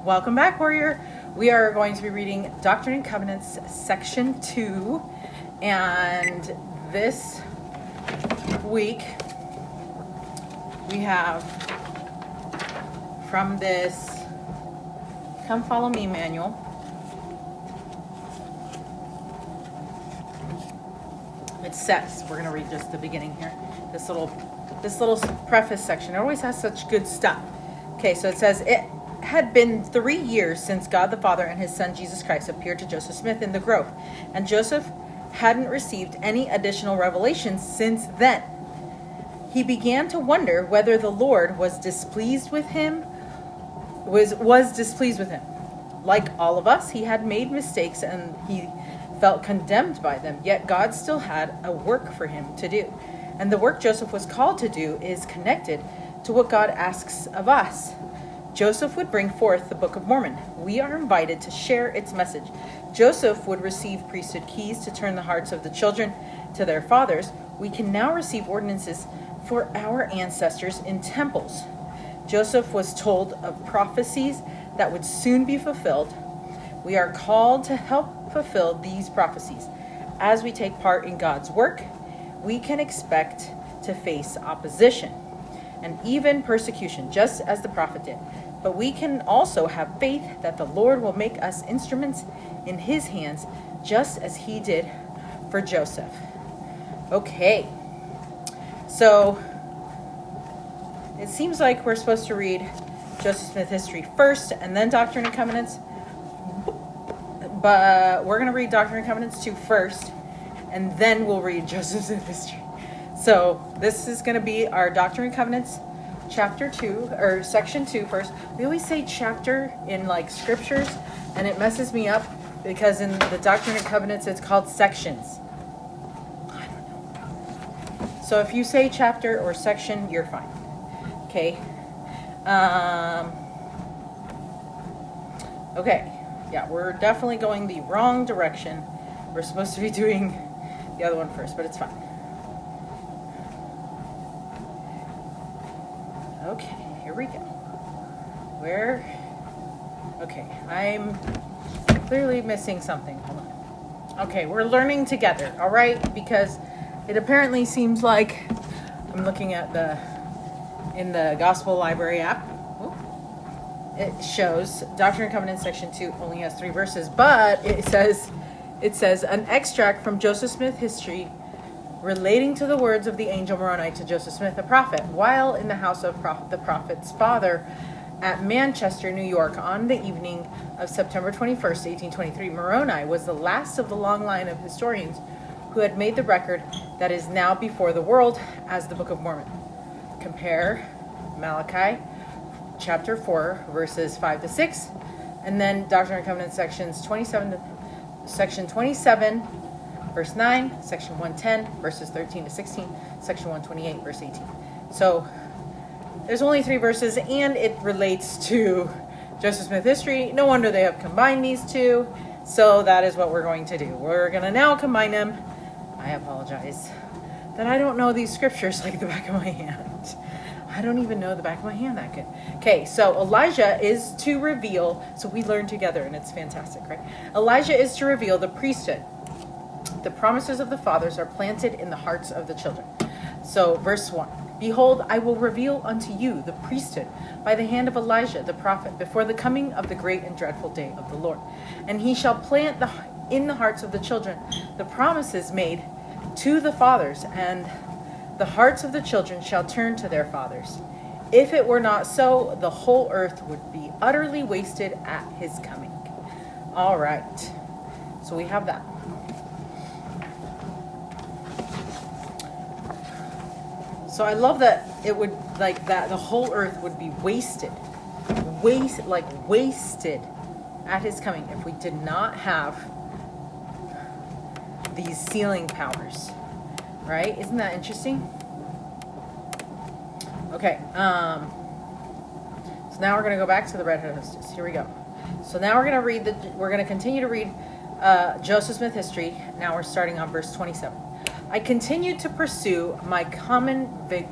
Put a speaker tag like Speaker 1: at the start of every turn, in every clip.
Speaker 1: Welcome back, warrior. We are going to be reading Doctrine and Covenants, section 2. And this week, we have from this Come Follow Me manual. It says, we're going to read just the beginning here. This little preface section. It always has such good stuff. Okay, so it says, it had been 3 years since God the Father and his son Jesus Christ appeared to Joseph Smith in the grove, and Joseph hadn't received any additional revelations since then. He began to wonder whether the Lord was displeased with him. Was displeased with him. Like all of us, he had made mistakes and he felt condemned by them, yet God still had a work for him to do. And the work Joseph was called to do is connected to what God asks of us. Joseph would bring forth the Book of Mormon. We are invited to share its message. Joseph would receive priesthood keys to turn the hearts of the children to their fathers. We can now receive ordinances for our ancestors in temples. Joseph was told of prophecies that would soon be fulfilled. We are called to help fulfill these prophecies. As we take part in God's work, we can expect to face opposition and even persecution, just as the prophet did. But we can also have faith that the Lord will make us instruments in his hands, just as he did for Joseph. Okay, so it seems like we're supposed to read Joseph Smith history first and then Doctrine and Covenants. But we're going to read Doctrine and Covenants 2 first, and then we'll read Joseph Smith history. So this is going to be our Doctrine and Covenants chapter 2, or section 2 first. We always say chapter in like scriptures, and it messes me up because in the Doctrine and Covenants it's called sections. I don't know. So if you say chapter or section, you're fine. Okay. Okay. Yeah, we're definitely going the wrong direction. We're supposed to be doing the other one first, but it's fine. Okay, here we go. Okay, I'm clearly missing something. Hold on. Okay, we're learning together, all right? Because it apparently seems like I'm looking at in the Gospel Library app. It shows Doctrine and Covenants section 2 only has 3 verses, but it says an extract from Joseph Smith history relating to the words of the angel Moroni to Joseph Smith, a prophet, while in the house of the prophet's father at Manchester, New York, on the evening of September 21st, 1823. Moroni was the last of the long line of historians who had made the record that is now before the world as the Book of Mormon. Compare Malachi chapter 4, verses 5 to 6, and then Doctrine and Covenants section 27, verse 9, section 110, verses 13 to 16, section 128, verse 18. So there's only 3 verses, and it relates to Joseph Smith history. No wonder they have combined these two. So that is what we're going to do. We're going to now combine them. I apologize that I don't know these scriptures like the back of my hand. I don't even know the back of my hand that good. Okay, so Elijah is to reveal, so we learn together and it's fantastic, right? Elijah is to reveal the priesthood. The promises of the fathers are planted in the hearts of the children. So verse 1, behold, I will reveal unto you the priesthood by the hand of Elijah the prophet before the coming of the great and dreadful day of the Lord. And he shall plant in the hearts of the children the promises made to the fathers, and the hearts of the children shall turn to their fathers. If it were not so, the whole earth would be utterly wasted at his coming. All right. So we have that. So I love that it would, like that, the whole earth would be wasted at his coming if we did not have these sealing powers. Right? Isn't that interesting? Okay. So now we're going to go back to the Red Hostess. Here we go. So now we're going to continue to read Joseph Smith history. Now we're starting on verse 27. I continued to pursue my common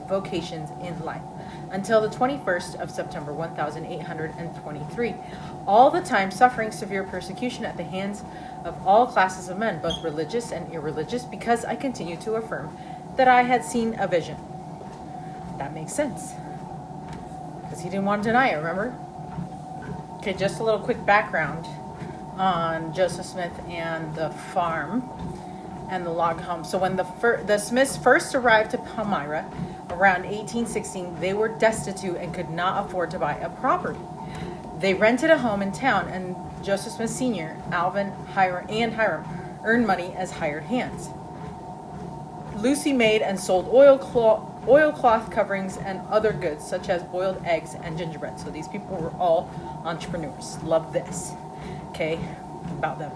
Speaker 1: vocations in life, until the 21st of September 1823, all the time suffering severe persecution at the hands of all classes of men, both religious and irreligious, because I continue to affirm that I had seen a vision. That makes sense, because he didn't want to deny it, remember? Okay, just a little quick background on Joseph Smith and the farm and the log home. So when the Smiths first arrived to Palmyra around 1816, they were destitute and could not afford to buy a property. They rented a home in town, and Joseph Smith Sr., Alvin, Hiram earned money as hired hands. Lucy made and sold oilcloth coverings and other goods such as boiled eggs and gingerbread. So these people were all entrepreneurs. Love this. Okay, about them.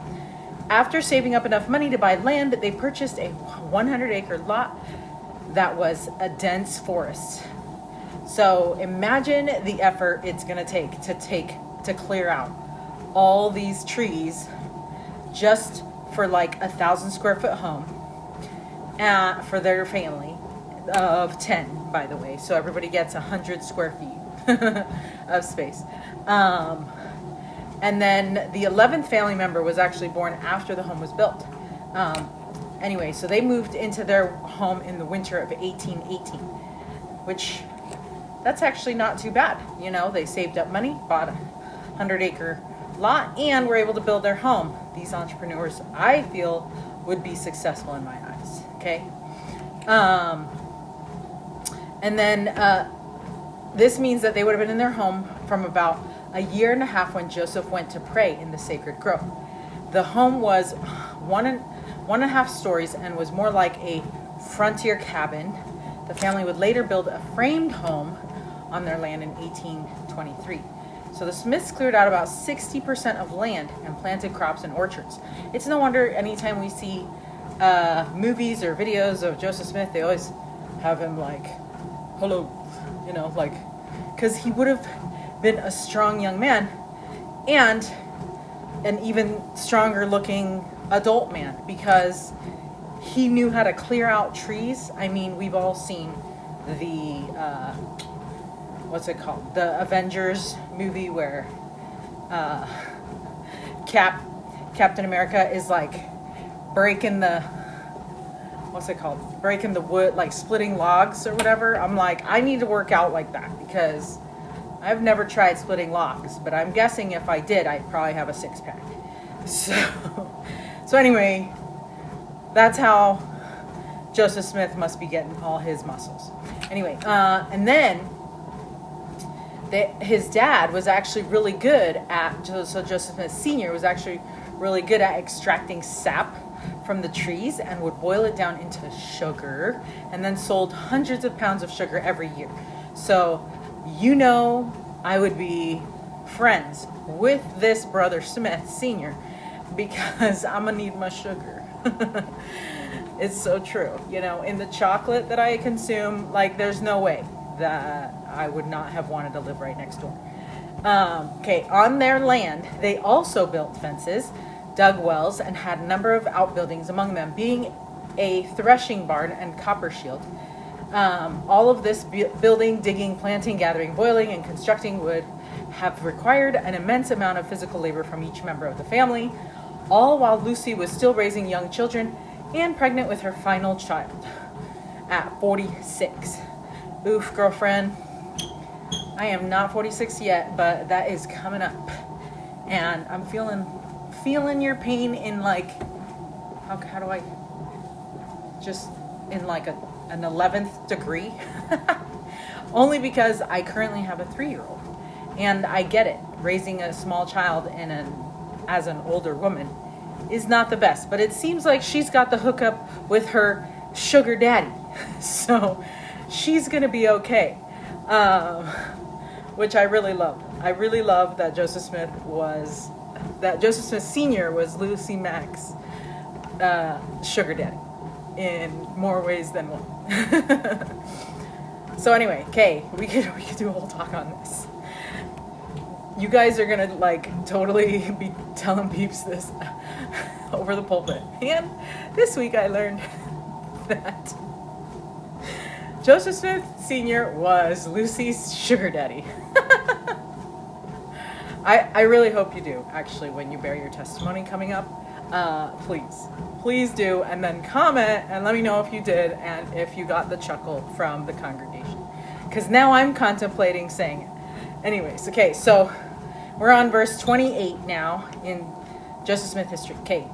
Speaker 1: After saving up enough money to buy land, they purchased a 100-acre lot that was a dense forest. So imagine the effort it's going to take to clear out all these trees just for like 1,000 square foot home for their family of 10, by the way. So everybody gets 100 square feet of space. And then the 11th family member was actually born after the home was built. Anyway, so they moved into their home in the winter of 1818, which that's actually not too bad. You know, they saved up money, bought a 100-acre lot, and were able to build their home. These entrepreneurs, I feel, would be successful in my eyes. Okay. And then this means that they would have been in their home from about a year and a half when Joseph went to pray in the sacred grove. The home was one and a half stories and was more like a frontier cabin. The family would later build a framed home on their land in 1823. So the Smiths cleared out about 60% of land and planted crops and orchards. It's no wonder anytime we see movies or videos of Joseph Smith, they always have him like, hello, you know, like, because he would have been a strong young man and an even stronger looking adult man, because he knew how to clear out trees. I mean, we've all seen the what's it called, the Avengers movie where Captain America is like breaking the wood, like splitting logs or whatever. I'm like, I need to work out like that, because I've never tried splitting logs, but I'm guessing if I did, I'd probably have a six-pack. So anyway, that's how Joseph Smith must be getting all his muscles. Anyway, and then his dad was actually really good at, so Joseph Smith Sr. was actually really good at extracting sap from the trees and would boil it down into sugar and then sold hundreds of pounds of sugar every year. So, you know, I would be friends with this brother Smith Sr. because I'm gonna need my sugar. It's so true. You know, in the chocolate that I consume, like, there's no way that I would not have wanted to live right next door. Okay, on their land, they also built fences, dug wells, and had a number of outbuildings, among them being a threshing barn and copper shield. All of this building, digging, planting, gathering, boiling, and constructing would have required an immense amount of physical labor from each member of the family, all while Lucy was still raising young children and pregnant with her final child at 46. Oof, girlfriend. I am not 46 yet, but that is coming up. And I'm feeling your pain in like, how do I, just in like an 11th degree. Only because I currently have a 3-year-old. And I get it. Raising a small child as an older woman is not the best. But it seems like she's got the hookup with her sugar daddy. So she's going to be okay. Which I really love. I really love that Joseph Smith Sr. was Lucy Mack's sugar daddy in more ways than one. So anyway, okay, we could do a whole talk on this. You guys are gonna like totally be telling peeps this over the pulpit. And this week I learned that Joseph Smith Sr. was Lucy's sugar daddy. I really hope you do, actually, when you bear your testimony coming up. Please do, and then comment and let me know if you did and if you got the chuckle from the congregation, because now I'm contemplating saying it. Anyways, okay, so we're on verse 28 now in Joseph Smith history. Okay,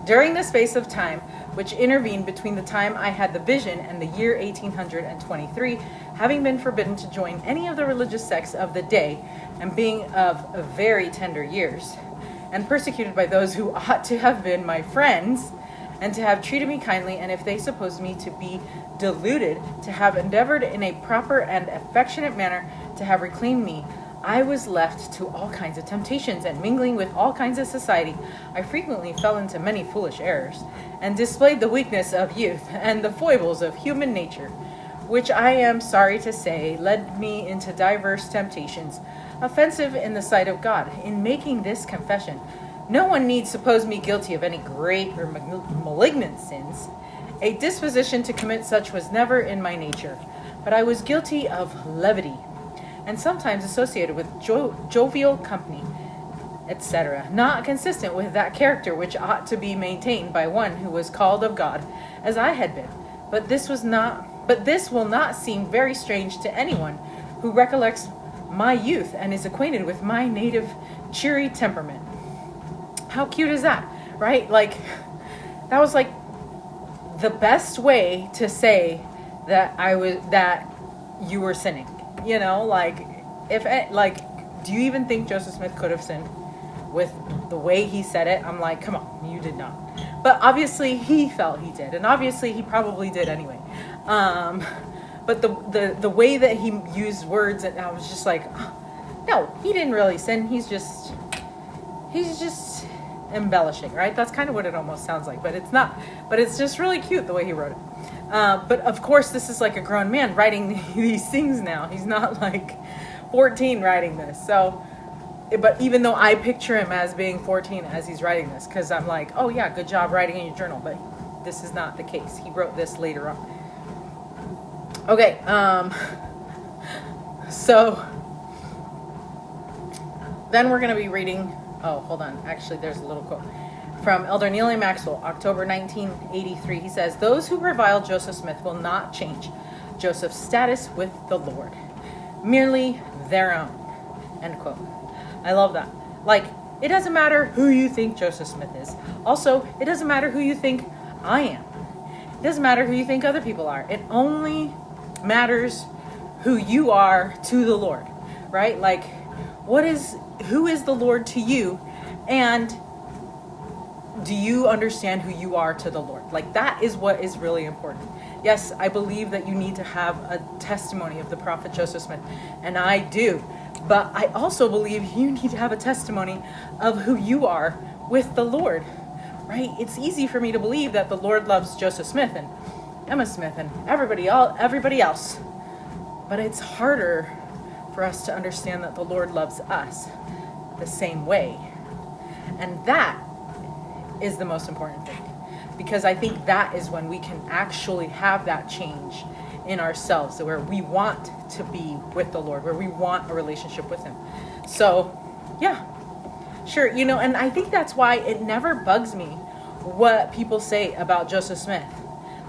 Speaker 1: during the space of time which intervened between the time I had the vision and the year 1823, having been forbidden to join any of the religious sects of the day, and being of very tender years, and persecuted by those who ought to have been my friends, and to have treated me kindly, and if they supposed me to be deluded, to have endeavored in a proper and affectionate manner to have reclaimed me, I was left to all kinds of temptations, and mingling with all kinds of society, I frequently fell into many foolish errors, and displayed the weakness of youth, and the foibles of human nature, which I am sorry to say led me into diverse temptations, offensive in the sight of God. In making this confession, no one need suppose me guilty of any great or malignant sins. A disposition to commit such was never in my nature, but I was guilty of levity, and sometimes associated with jovial company, etc., not consistent with that character which ought to be maintained by one who was called of God, as I had been. But this will not seem very strange to anyone who recollects my youth and is acquainted with my native cheery temperament. How cute is that, right? Like, that was like the best way to say that you were sinning. You know, like, do you even think Joseph Smith could have sinned with the way he said it? I'm like, come on, you did not. But obviously he felt he did, and obviously he probably did anyway. But the way that he used words, and I was just like, no, he didn't really sin. He's just embellishing, right? That's kind of what it almost sounds like, but it's not. But it's just really cute the way he wrote it. But of course, this is like a grown man writing these things now. He's not like 14 writing this. So, but even though I picture him as being 14 as he's writing this, because I'm like, oh yeah, good job writing in your journal. But this is not the case. He wrote this later on. Okay, so then we're going to be reading, oh, hold on. Actually, there's a little quote from Elder Neal A. Maxwell, October 1983. He says, those who revile Joseph Smith will not change Joseph's status with the Lord, merely their own, end quote. I love that. Like, it doesn't matter who you think Joseph Smith is. Also, it doesn't matter who you think I am. It doesn't matter who you think other people are. It only matters who you are to the Lord, right? Like, who is the Lord to you, and do you understand who you are to the Lord? Like, that is what is really important. Yes, I believe that you need to have a testimony of the prophet Joseph Smith, and I do, but I also believe you need to have a testimony of who you are with the Lord, right? It's easy for me to believe that the Lord loves Joseph Smith and Emma Smith and everybody else. But it's harder for us to understand that the Lord loves us the same way. And that is the most important thing. Because I think that is when we can actually have that change in ourselves, where we want to be with the Lord, where we want a relationship with Him. So, yeah, sure, and I think that's why it never bugs me what people say about Joseph Smith.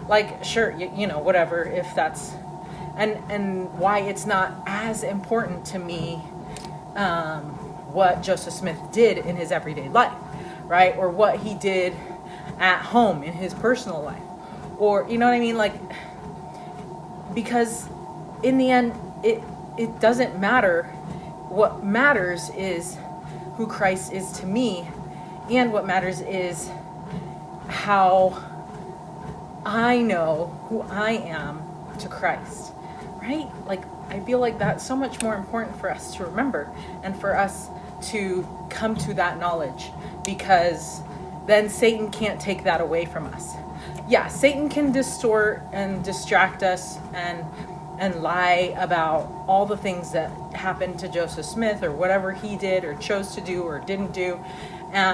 Speaker 1: Like, sure, whatever, if that's, and why it's not as important to me what Joseph Smith did in his everyday life, right? Or what he did at home in his personal life. Or, you know what I mean? Like, because in the end, it doesn't matter. What matters is who Christ is to me, and what matters is how I know who I am to Christ, right? Like, I feel like that's so much more important for us to remember and for us to come to that knowledge, because then Satan can't take that away from us. Yeah, Satan can distort and distract us and lie about all the things that happened to Joseph Smith or whatever he did or chose to do or didn't do,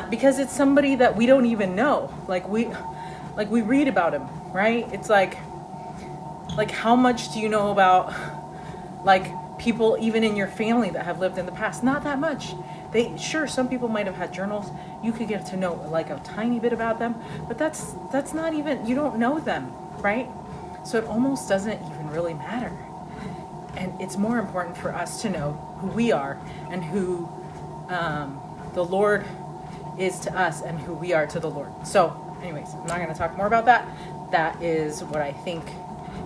Speaker 1: because it's somebody that we don't even know. Like we read about him, right? It's like Like, how much do you know about, like, people even in your family that have lived in the past? Not that much. Sure, some people might have had journals. You could get to know like a tiny bit about them, but that's not even, you don't know them, right? So it almost doesn't even really matter. And it's more important for us to know who we are and who the Lord is to us and who we are to the Lord. So anyways, I'm not going to talk more about that. That is what I think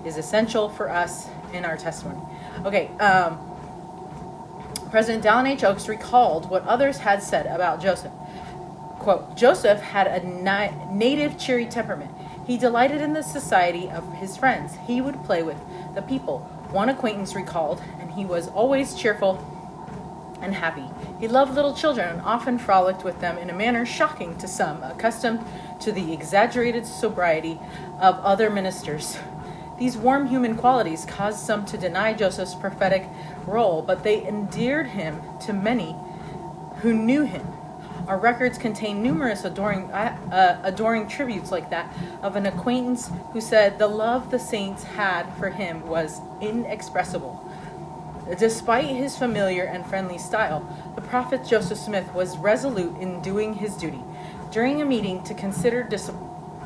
Speaker 1: is essential for us in our testimony. Okay, President Dallin H. Oaks recalled what others had said about Joseph. Quote, Joseph had a native cheery temperament. He delighted in the society of his friends. He would play with the people. One acquaintance recalled, and he was always cheerful and happy. He loved little children and often frolicked with them in a manner shocking to some, accustomed to the exaggerated sobriety of other ministers. These warm human qualities caused some to deny Joseph's prophetic role, but they endeared him to many who knew him. Our records contain numerous adoring tributes like that of an acquaintance who said the love the saints had for him was inexpressible. Despite his familiar and friendly style, the prophet Joseph Smith was resolute in doing his duty. During a meeting to consider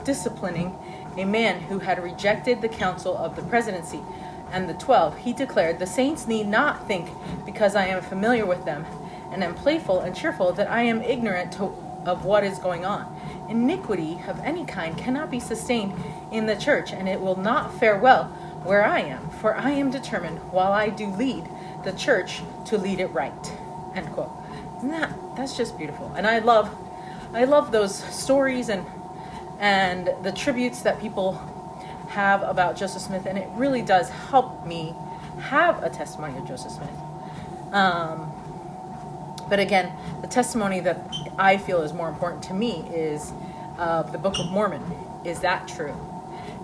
Speaker 1: disciplining a man who had rejected the counsel of the presidency and the 12, he declared, the saints need not think because I am familiar with them and am playful and cheerful that I am ignorant of what is going on. Iniquity of any kind cannot be sustained in the church, and it will not fare well where I am, for I am determined, while I do lead the church, to lead it right. End quote. That's just beautiful. And I love those stories and the tributes that people have about Joseph Smith, and it really does help me have a testimony of Joseph Smith. But again, the testimony that I feel is more important to me is the Book of Mormon. Is that true?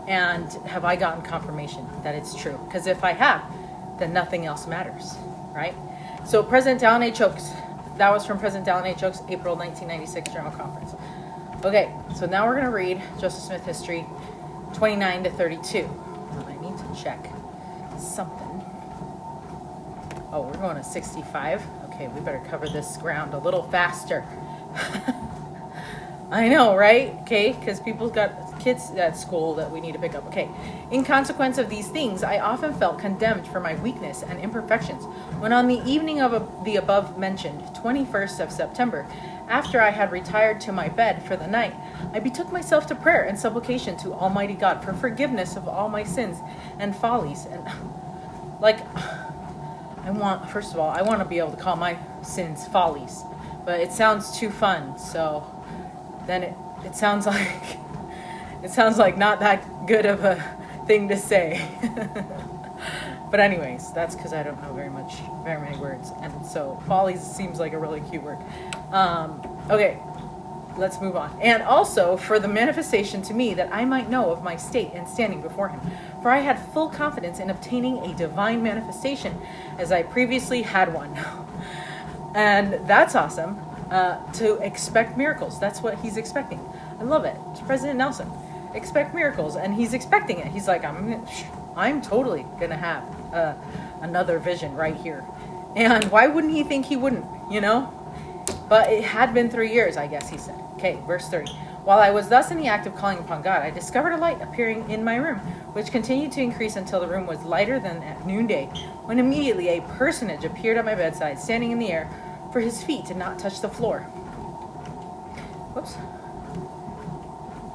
Speaker 1: And have I gotten confirmation that it's true? Because if I have, then nothing else matters, right? So President Dallin H. Oaks, that was from President Dallin H. Oaks' April 1996 General Conference. Okay, so now we're going to read Joseph Smith history 29 to 32. Well, I need to check something. Oh, we're going to 65. Okay, we better cover this ground a little faster. I know, right? Okay, because people's got kids at school that we need to pick up. Okay, in consequence of these things, I often felt condemned for my weakness and imperfections. When on the evening of the above mentioned 21st of September, after I had retired to my bed for the night, I betook myself to prayer and supplication to Almighty God for forgiveness of all my sins and follies. And first of all, I want to be able to call my sins follies, but it sounds too fun. So then it sounds like not that good of a thing to say. But anyways, that's because I don't know very many words, and so follies seems like a really cute word. Okay, let's move on. And also for the manifestation to me that I might know of my state and standing before him. For I had full confidence in obtaining a divine manifestation, as I previously had one. And that's awesome. To expect miracles. That's what he's expecting. I love it. It's President Nelson. Expect miracles, and he's expecting it. He's like, I'm totally gonna have another vision right here. And why wouldn't he think he wouldn't, you know? But it had been 3 years, I guess he said. Okay, verse 30. While I was thus in the act of calling upon God, I discovered a light appearing in my room, which continued to increase until the room was lighter than at noonday, when immediately a personage appeared at my bedside, standing in the air, for his feet did not touch the floor. Whoops.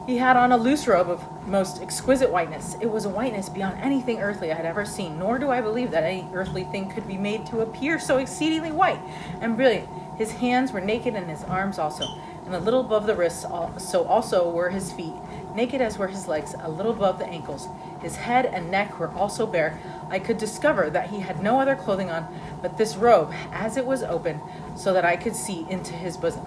Speaker 1: He had on a loose robe of most exquisite whiteness. It was a whiteness beyond anything earthly I had ever seen, nor do I believe that any earthly thing could be made to appear so exceedingly white and brilliant. His hands were naked, and his arms also, and a little above the wrists, so also were his feet, naked as were his legs, a little above the ankles. His head and neck were also bare. I could discover that he had no other clothing on but this robe, as it was open, so that I could see into his bosom.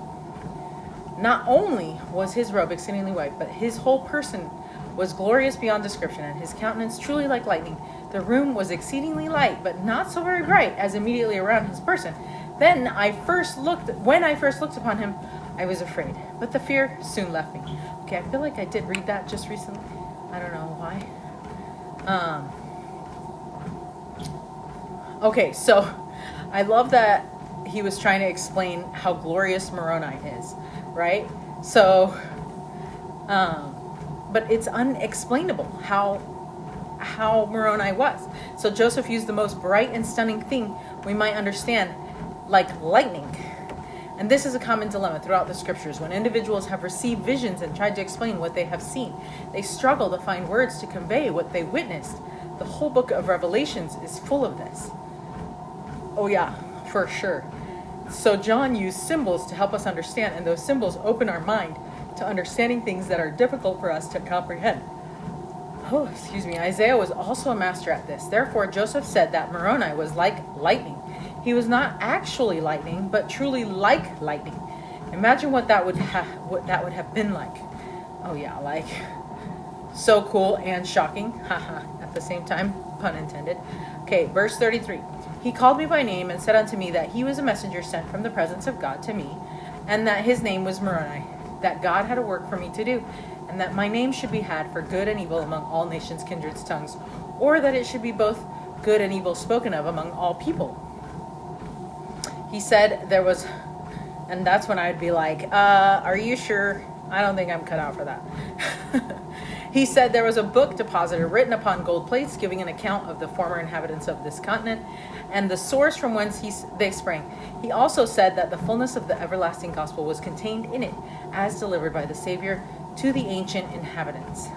Speaker 1: Not only was his robe exceedingly white, but his whole person was glorious beyond description, and his countenance truly like lightning. The room was exceedingly light, but not so very bright as immediately around his person. When I first looked upon him, I was afraid, but the fear soon left me. Okay, I feel like I did read that just recently. I don't know why. Okay, so I love that he was trying to explain how glorious Moroni is, right? So, but it's unexplainable how Moroni was. So Joseph used the most bright and stunning thing we might understand, like lightning. And this is a common dilemma throughout the scriptures. When individuals have received visions and tried to explain what they have seen, they struggle to find words to convey what they witnessed. The whole book of Revelations is full of this. Oh yeah, for sure. So John used symbols to help us understand, and those symbols open our mind to understanding things that are difficult for us to comprehend. Oh, excuse me. Isaiah was also a master at this. Therefore, Joseph said that Moroni was like lightning. He was not actually lightning, but truly like lightning. Imagine what that would have been like. Oh yeah, like so cool and shocking. Haha. At the same time, pun intended. Okay, verse 33. He called me by name and said unto me that he was a messenger sent from the presence of God to me, and that his name was Moroni, that God had a work for me to do, and that my name should be had for good and evil among all nations, kindreds, tongues, or that it should be both good and evil spoken of among all people. He said there was, and that's when I'd be like, are you sure? I don't think I'm cut out for that. He said there was a book deposited written upon gold plates giving an account of the former inhabitants of this continent and the source from whence they sprang. He also said that the fullness of the everlasting gospel was contained in it as delivered by the Savior to the ancient inhabitants.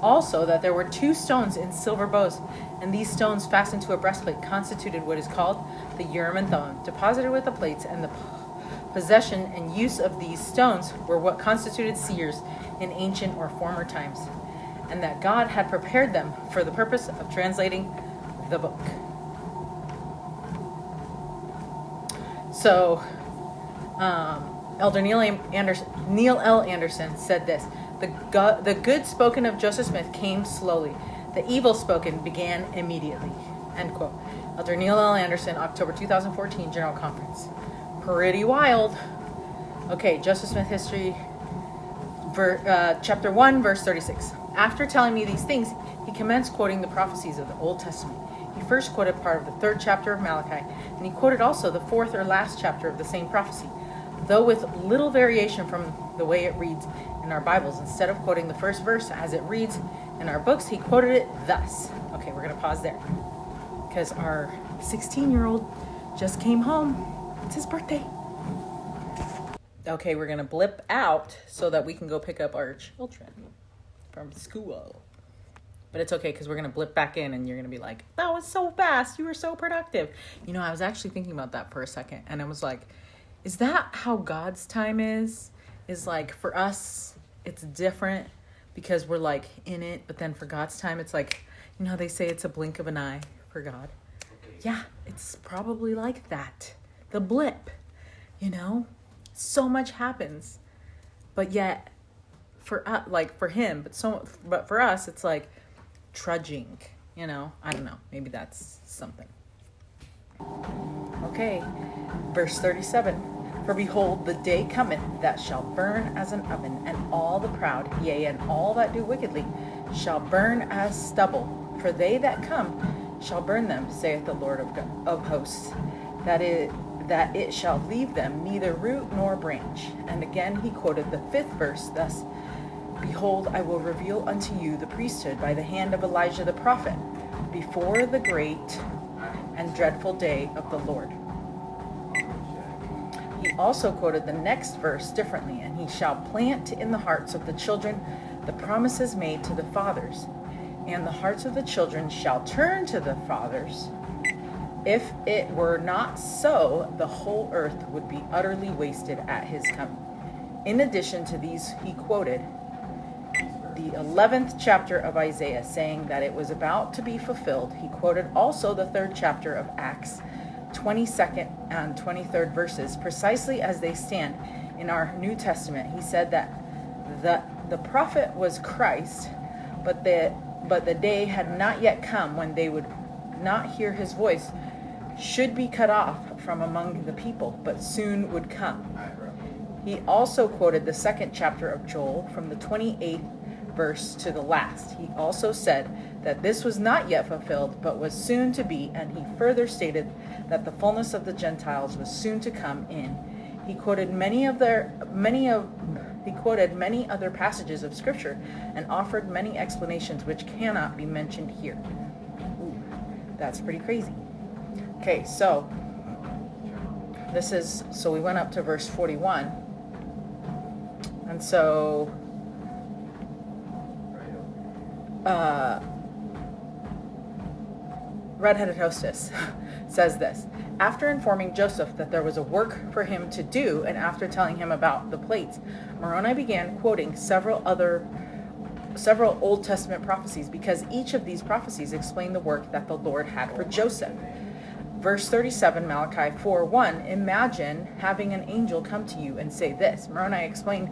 Speaker 1: Also that there were 2 stones in silver bows, and these stones fastened to a breastplate constituted what is called the Urim and Thummim, deposited with the plates, and the possession and use of these stones were what constituted seers in ancient or former times, and that God had prepared them for the purpose of translating the book. So, Elder Neil L. Anderson said this: the good spoken of Joseph Smith came slowly. The evil spoken began immediately. End quote. Elder Neil L. Anderson, October 2014, General Conference. Pretty wild. Okay, Joseph Smith history, chapter 1, verse 36. After telling me these things, he commenced quoting the prophecies of the Old Testament. He first quoted part of the 3rd chapter of Malachi, and he quoted also the 4th or last chapter of the same prophecy, though with little variation from the way it reads in our Bibles. Instead of quoting the first verse as it reads in our books, he quoted it thus. Okay, we're going to pause there because our 16-year-old just came home. It's his birthday. Okay, we're going to blip out so that we can go pick up our children from school. But it's okay because we're going to blip back in and you're going to be like, that was so fast. You were so productive. You know, I was actually thinking about that for a second. And I was like, is that how God's time is? Is like for us, it's different because we're like in it. But then for God's time, it's like, you know, they say it's a blink of an eye for God. Okay. Yeah, it's probably like that. The blip, you know, so much happens, but yet for him, but for us, it's like trudging, you know, I don't know, maybe that's something. Okay. Verse 37, for behold, the day cometh that shall burn as an oven, and all the proud, yea, and all that do wickedly shall burn as stubble, for they that come shall burn them, saith the Lord of hosts, that it shall leave them neither root nor branch. And again he quoted the 5th verse thus: behold, I will reveal unto you the priesthood by the hand of Elijah the prophet, before the great and dreadful day of the Lord. He also quoted the next verse differently: and he shall plant in the hearts of the children the promises made to the fathers, and the hearts of the children shall turn to the fathers. If it were not so, the whole earth would be utterly wasted at his coming. In addition to these, he quoted the 11th chapter of Isaiah, saying that it was about to be fulfilled. He quoted also the 3rd chapter of Acts, 22nd and 23rd verses, precisely as they stand in our New Testament. He said that the prophet was Christ, but the day had not yet come when they would not hear his voice, should be cut off from among the people, but soon would come. He also quoted the 2nd chapter of Joel from the 28th verse to the last. He also said that this was not yet fulfilled, but was soon to be, and he further stated that the fullness of the Gentiles was soon to come in. He quoted many other passages of Scripture and offered many explanations which cannot be mentioned here. Ooh, that's pretty crazy. Okay, so we went up to verse 41. And so Redheaded Hostess says this: after informing Joseph that there was a work for him to do, and after telling him about the plates, Moroni began quoting several Old Testament prophecies, because each of these prophecies explained the work that the Lord had for Joseph. Verse 37, Malachi 4:1, imagine having an angel come to you and say this. Moroni explained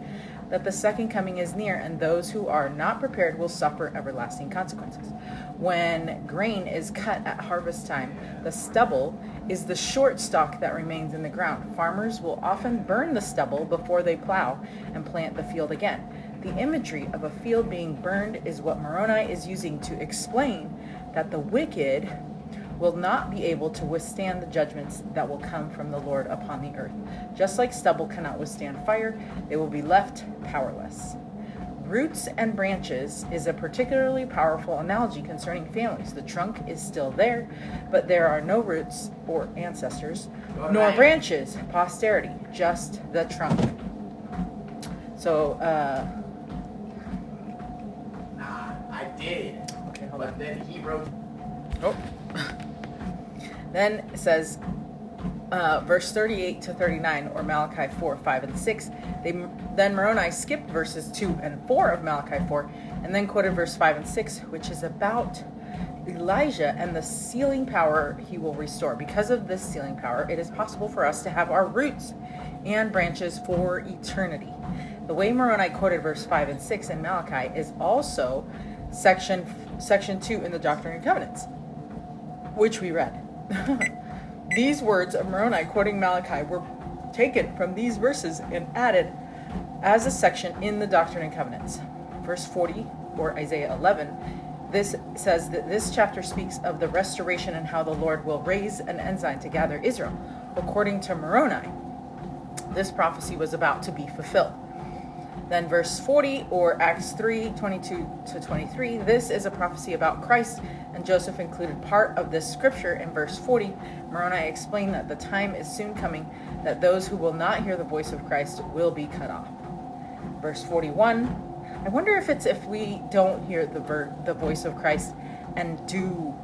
Speaker 1: that the second coming is near, and those who are not prepared will suffer everlasting consequences. When grain is cut at harvest time, the stubble is the short stalk that remains in the ground. Farmers will often burn the stubble before they plow and plant the field again. The imagery of a field being burned is what Moroni is using to explain that the wicked will not be able to withstand the judgments that will come from the Lord upon the earth. Just like stubble cannot withstand fire, they will be left powerless. Roots and branches is a particularly powerful analogy concerning families. The trunk is still there, but there are no roots or ancestors, nor branches, posterity, just the trunk. So,
Speaker 2: I did.
Speaker 1: Okay, hold
Speaker 2: but
Speaker 1: on.
Speaker 2: then he wrote.
Speaker 1: Oh. Then it says, verse 38 to 39, or Malachi 4, 5, and 6. Then Moroni skipped verses 2 and 4 of Malachi 4, and then quoted verse 5 and 6, which is about Elijah and the sealing power he will restore. Because of this sealing power, it is possible for us to have our roots and branches for eternity. The way Moroni quoted verse 5 and 6 in Malachi is also section 2 in the Doctrine and Covenants, which we read. These words of Moroni quoting Malachi were taken from these verses and added as a section in the Doctrine and Covenants. Verse 40, or Isaiah 11, this says that this chapter speaks of the restoration and how the Lord will raise an ensign to gather Israel. According to Moroni, this prophecy was about to be fulfilled. Then verse 40, or Acts 3, 22 to 23, this is a prophecy about Christ, and Joseph included part of this scripture in verse 40. Moroni explained that the time is soon coming that those who will not hear the voice of Christ will be cut off. Verse 41, I wonder if we don't hear the voice of Christ and do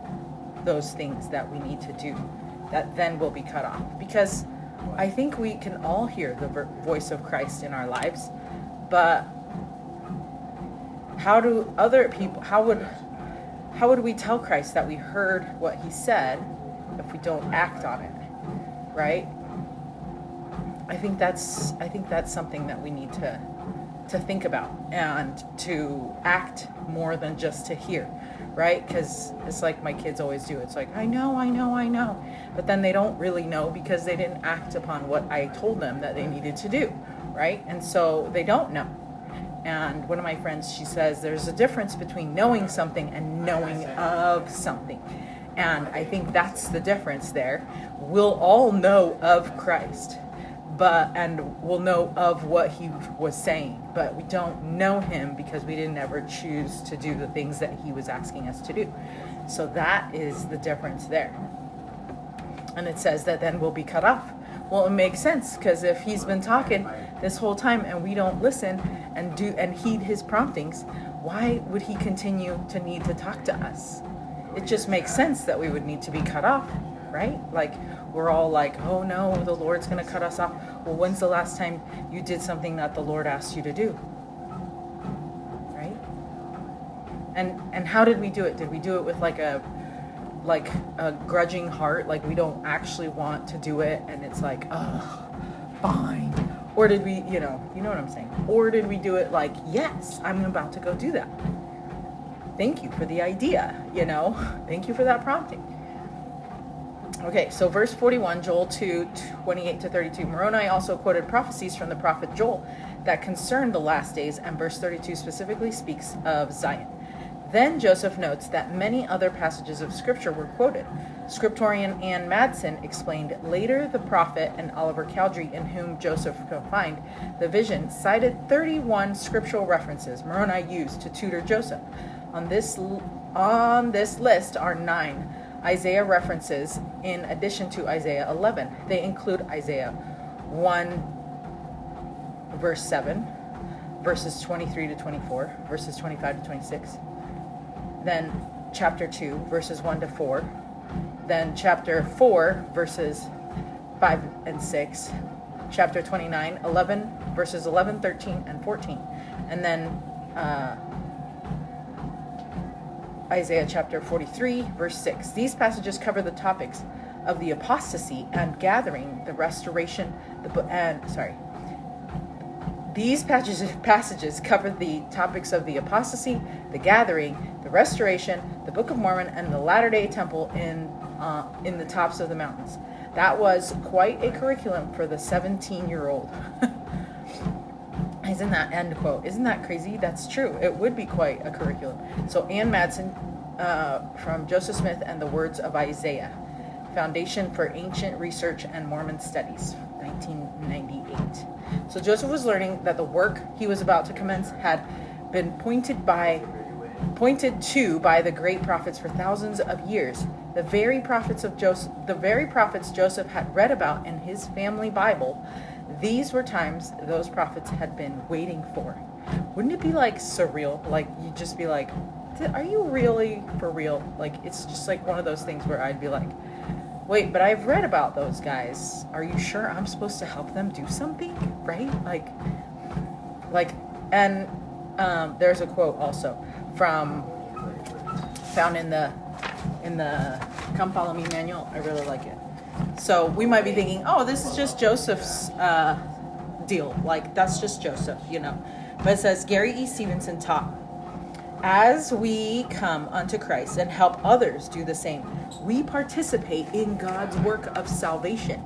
Speaker 1: those things that we need to do, that then will be cut off. Because I think we can all hear the voice of Christ in our lives, but how do other people, how would we tell Christ that we heard what he said if we don't act on it, right? I think that's something that we need to think about and to act more than just to hear, right? Because it's like my kids always do. It's like, I know. But then they don't really know because they didn't act upon what I told them that they needed to do, right? And so they don't know. And one of my friends, she says, there's a difference between knowing something and knowing of something. And I think that's the difference there. We'll all know of Christ, and we'll know of what he was saying, but we don't know him because we didn't ever choose to do the things that he was asking us to do. So that is the difference there. And it says that then we'll be cut off. Well, it makes sense, because if he's been talking this whole time and we don't listen and heed his promptings, why would he continue to need to talk to us? It just makes sense that we would need to be cut off, right? Like, we're all like, oh no, the Lord's going to cut us off. Well, when's the last time you did something that the Lord asked you to do? Right? And how did we do it? Did we do it with like a grudging heart, like we don't actually want to do it, and it's like, oh, fine? Or did we, you know what I'm saying? Or did we do it like, yes, I'm about to go do that. Thank you for the idea, Thank you for that prompting. Okay, so verse 41, Joel 2, 28 to 32. Moroni also quoted prophecies from the prophet Joel that concerned the last days, and verse 32 specifically speaks of Zion. Then Joseph notes that many other passages of Scripture were quoted. Scriptorian Ann Madsen explained later the prophet and Oliver Cowdery, in whom Joseph confined the vision, cited 31 scriptural references Moroni used to tutor Joseph. On this list are 9 Isaiah references in addition to Isaiah 11. They include Isaiah 1, verse 7, verses 23 to 24, verses 25 to 26. Then chapter 2, verses 1 to 4. Then chapter 4, verses 5 and 6. Chapter 29, 11, verses 11, 13, and 14. And then Isaiah chapter 43, verse 6. These passages cover the topics of the apostasy and gathering, the restoration, These passages cover the topics of the apostasy, the gathering, the restoration, the Book of Mormon, and the Latter-day Temple in the tops of the mountains. That was quite a curriculum for the 17-year-old. Isn't that, end quote. Isn't that crazy? That's true. It would be quite a curriculum. So Ann Madsen from Joseph Smith and the Words of Isaiah, Foundation for Ancient Research and Mormon Studies, 1998. So Joseph was learning that the work he was about to commence had been pointed to by the great prophets for thousands of years. The very prophets Joseph had read about in his family Bible. These were times those prophets had been waiting for. Wouldn't it be like surreal? Like you'd just be like, are you really for real? Like it's just like one of those things where I'd be like, wait, but I've read about those guys. Are you sure I'm supposed to help them do something? Right? And there's a quote also found in the Come Follow Me manual. I really like it. So we might be thinking, oh, this is just Joseph's deal. Like that's just Joseph, But it says Gary E. Stevenson taught, as we come unto Christ and help others do the same, we participate in God's work of salvation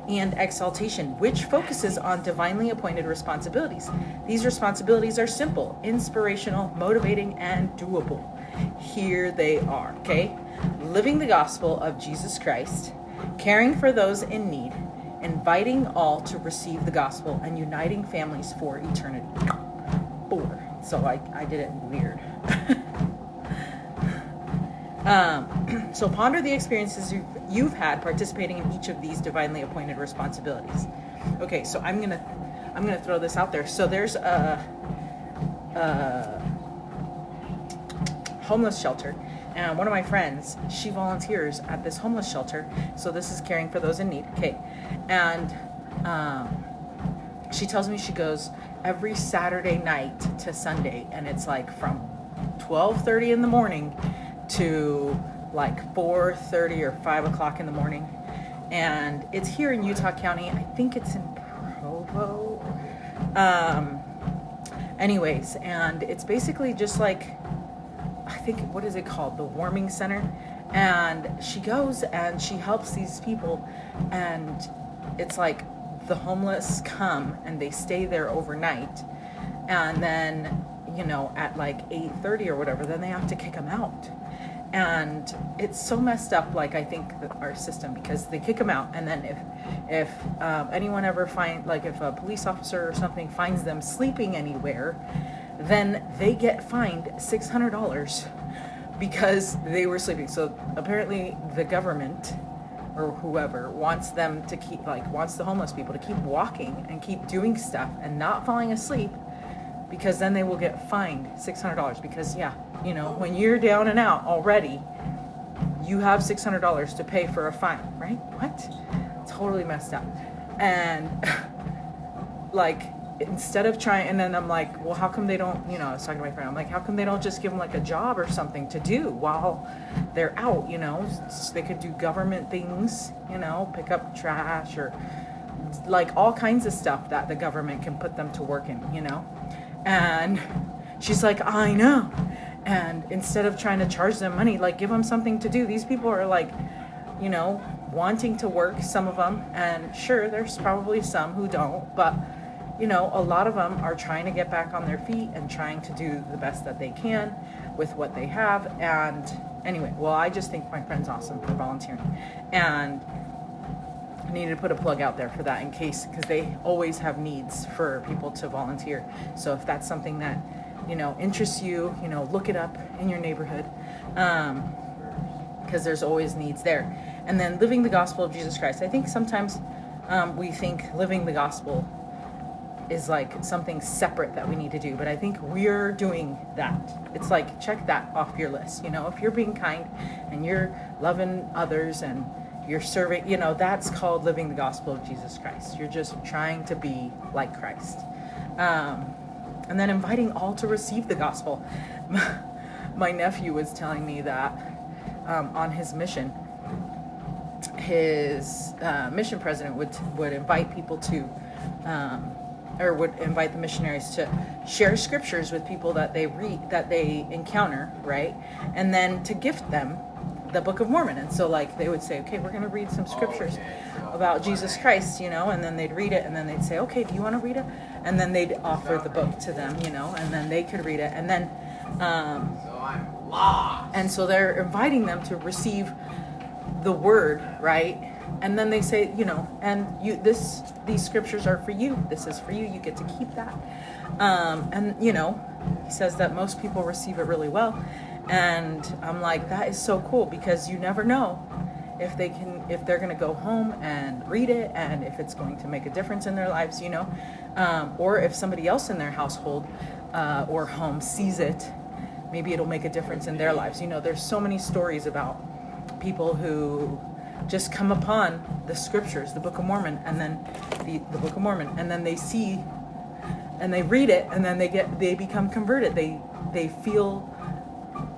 Speaker 1: and exaltation, which focuses on divinely appointed responsibilities. These responsibilities are simple, inspirational, motivating, and doable. Here they are, okay? Living the gospel of Jesus Christ, caring for those in need, inviting all to receive the gospel, and uniting families for eternity. 4. So I did it weird. So ponder the experiences you've had participating in each of these divinely appointed responsibilities. Okay, so I'm gonna throw this out there. So there's a homeless shelter, and one of my friends, she volunteers at this homeless shelter. So this is caring for those in need. Okay, and she tells me she goes every Saturday night to Sunday, and it's like from 12:30 in the morning to like 4:30 or 5 o'clock in the morning. And it's here in Utah County. I think it's in Provo. Anyways, and it's basically just like, I think, what is it called? The warming center. And she goes and she helps these people, and it's like the homeless come and they stay there overnight, and then at like 8:30 or whatever, then they have to kick them out. And it's so messed up, like I think our system, because they kick them out, and then if anyone ever if a police officer or something finds them sleeping anywhere, then they get fined $600 because they were sleeping. So apparently the government or whoever wants them to wants the homeless people to keep walking and keep doing stuff and not falling asleep, because then they will get fined $600. Because when you're down and out already, you have $600 to pay for a fine, right? What? Totally messed up. And instead of trying, and then I'm like, well, how come they don't, I was talking to my friend, I'm like, how come they don't just give them like a job or something to do while they're out, So they could do government things, pick up trash or like all kinds of stuff that the government can put them to work in, And she's like, I know. And instead of trying to charge them money, give them something to do. These people are wanting to work, some of them. And sure, there's probably some who don't, but a lot of them are trying to get back on their feet and trying to do the best that they can with what they have. And anyway, well, I just think my friend's awesome for volunteering. And I needed to put a plug out there for that in case, because they always have needs for people to volunteer. So if that's something that, interests you, look it up in your neighborhood, because there's always needs there. And then living the gospel of Jesus Christ. I think sometimes we think living the gospel is like something separate that we need to do, but I think we're doing that. It's like, check that off your list. If you're being kind and you're loving others and you're serving, that's called living the gospel of Jesus Christ. You're just trying to be like Christ. And then inviting all to receive the gospel. My nephew was telling me that on his mission, his mission president would invite people to, or would invite the missionaries to share scriptures with people that they encounter, right? And then to gift them the Book of Mormon. And so they would say, okay, we're going to read some scriptures about Jesus Christ, and then they'd read it, and then they'd say, okay, do you want to read it? And then they'd offer the book to them, and then they could read it. And then,
Speaker 2: So I'm lost.
Speaker 1: and so they're inviting them to receive the word, right? And then they say, and these scriptures are for you. This is for you. You get to keep that. And he says that most people receive it really well. And I'm like, that is so cool, because you never know if they're going to go home and read it, and if it's going to make a difference in their lives, or if somebody else in their household or home sees it, maybe it'll make a difference in their lives. There's so many stories about people who just come upon the scriptures, the Book of Mormon, and then the Book of Mormon, and then they see and they read it, and then they become converted. They feel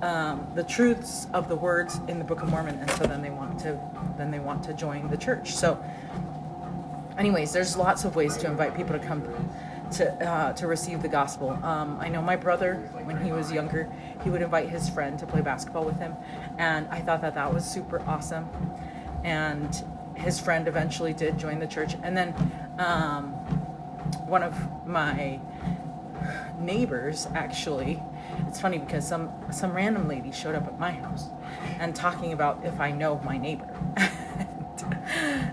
Speaker 1: the truths of the words in the Book of Mormon, and so then they want to join the church. So anyways, there's lots of ways to invite people to come to receive the gospel. I know my brother, when he was younger, he would invite his friend to play basketball with him, and I thought that was super awesome. And his friend eventually did join the church. And then one of my neighbors, actually, it's funny because some random lady showed up at my house and talking about if I know my neighbor.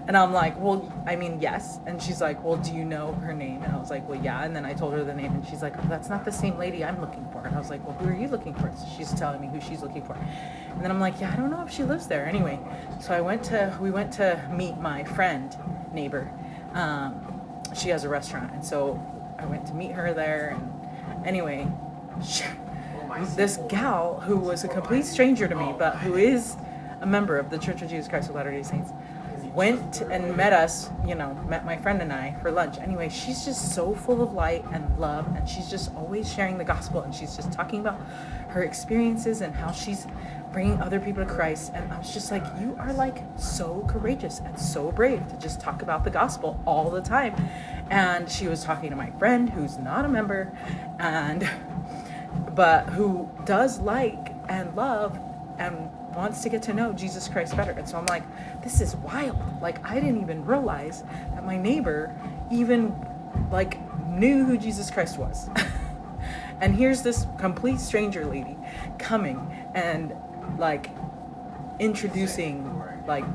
Speaker 1: And I'm like, well, I mean, yes. And she's like, well, do you know her name? And I was like, well, yeah. And then I told her the name, and she's like, oh, that's not the same lady I'm looking for. And I was like, well, who are you looking for? So she's telling me who she's looking for. And then I'm like, yeah, I don't know if she lives there. Anyway, so we went to meet my friend, neighbor. She has a restaurant. And so I went to meet her there. And anyway, this gal who was a complete stranger to me, but who is a member of the Church of Jesus Christ of Latter-day Saints, went and met us, met my friend and I for lunch. Anyway, she's just so full of light and love, and she's just always sharing the gospel, and she's just talking about her experiences and how she's bringing other people to Christ. And I was just like, you are like so courageous and so brave to just talk about the gospel all the time. And she was talking to my friend who's not a member, but who does like and love and wants to get to know Jesus Christ better. And so I'm like, this is wild. Like, I didn't even realize that my neighbor even knew who Jesus Christ was. And here's this complete stranger lady coming and introducing,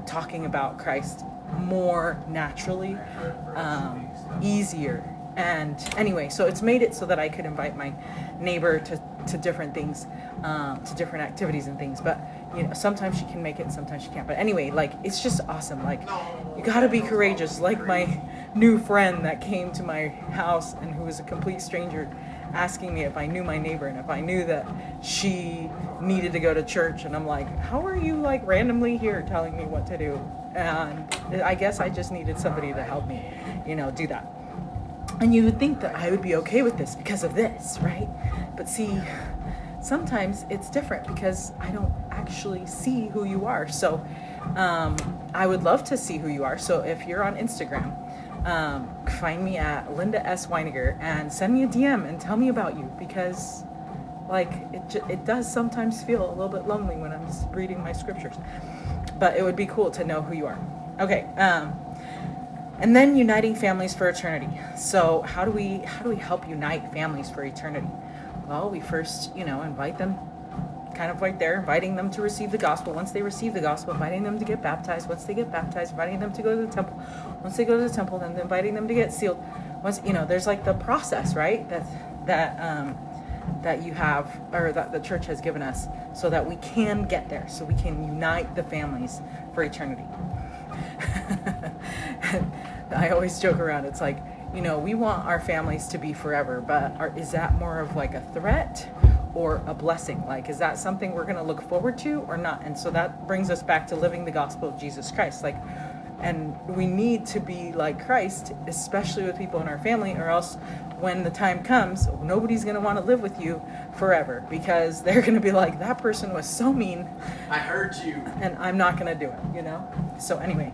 Speaker 1: talking about Christ more naturally, easier. And anyway, so it's made it so that I could invite my neighbor to different things, to different activities and things. But sometimes she can make it and sometimes she can't. But anyway, it's just awesome. You gotta be courageous. Like my new friend that came to my house and who was a complete stranger, asking me if I knew my neighbor and if I knew that she needed to go to church. And I'm like, how are you randomly here telling me what to do? And I guess I just needed somebody to help me, do that. And you would think that I would be okay with this because of this, right? But see, sometimes it's different because I don't actually see who you are. So I would love to see who you are. So if you're on Instagram, find me at Linda S. Winegar and send me a DM and tell me about you, because it does sometimes feel a little bit lonely when I'm just reading my scriptures. But it would be cool to know who you are. Okay. And then uniting families for eternity. So how do we help unite families for eternity? Well, we first, invite them, kind of right there, inviting them to receive the gospel. Once they receive the gospel, inviting them to get baptized. Once they get baptized, inviting them to go to the temple. Once they go to the temple, then inviting them to get sealed. Once, there's like the process, right? That you have, or that the church has given us, so that we can get there, so we can unite the families for eternity. I always joke around. It's like, we want our families to be forever, but is that more of like a threat or a blessing? Like, is that something we're going to look forward to or not? And so that brings us back to living the gospel of Jesus Christ. Like, and we need to be like Christ, especially with people in our family, or else when the time comes, nobody's going to want to live with you forever, because they're going to be like, that person was so mean.
Speaker 2: I heard you.
Speaker 1: And I'm not going to do it, So anyway,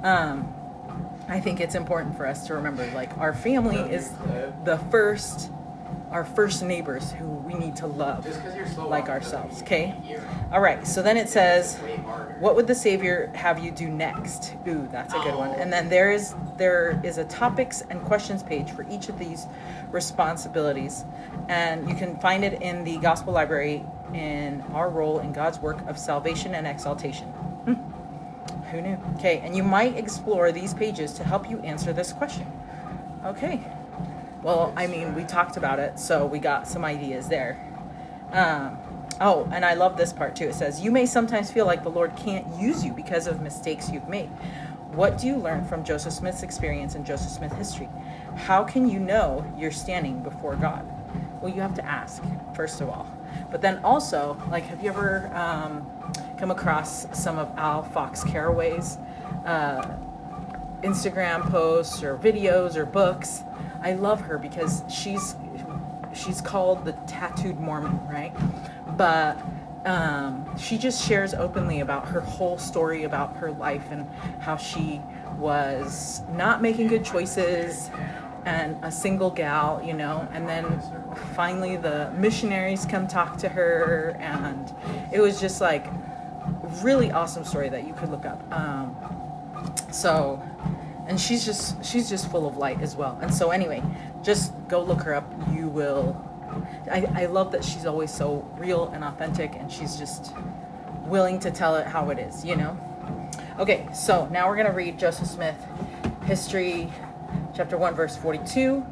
Speaker 1: I think it's important for us to remember, like, our family is our first neighbors who we need to love like ourselves, okay? All right, so then it says, what would the Savior have you do next? Ooh, that's a good one. And then there is a topics and questions page for each of these responsibilities, and you can find it in the Gospel Library in Our Role in God's Work of Salvation and Exaltation. Who knew? Okay, and you might explore these pages to help you answer this question. Okay. Well, we talked about it, so we got some ideas there. And I love this part too. It says, you may sometimes feel like the Lord can't use you because of mistakes you've made. What do you learn from Joseph Smith's experience and Joseph Smith history? How can you know you're standing before God? Well, you have to ask, first of all. But then also, like, have you ever come across some of Al Fox Caraway's Instagram posts or videos or books? I love her because she's called the Tattooed Mormon, right? But she just shares openly about her whole story about her life and how she was not making good choices and a single gal, and then finally the missionaries come talk to her, and it was just like really awesome story that you could look up. And she's just full of light as well. And so anyway, just go look her up. You will. I love that she's always so real and authentic, and she's just willing to tell it how it is, Okay, so now we're going to read Joseph Smith History, chapter 1, verse 42,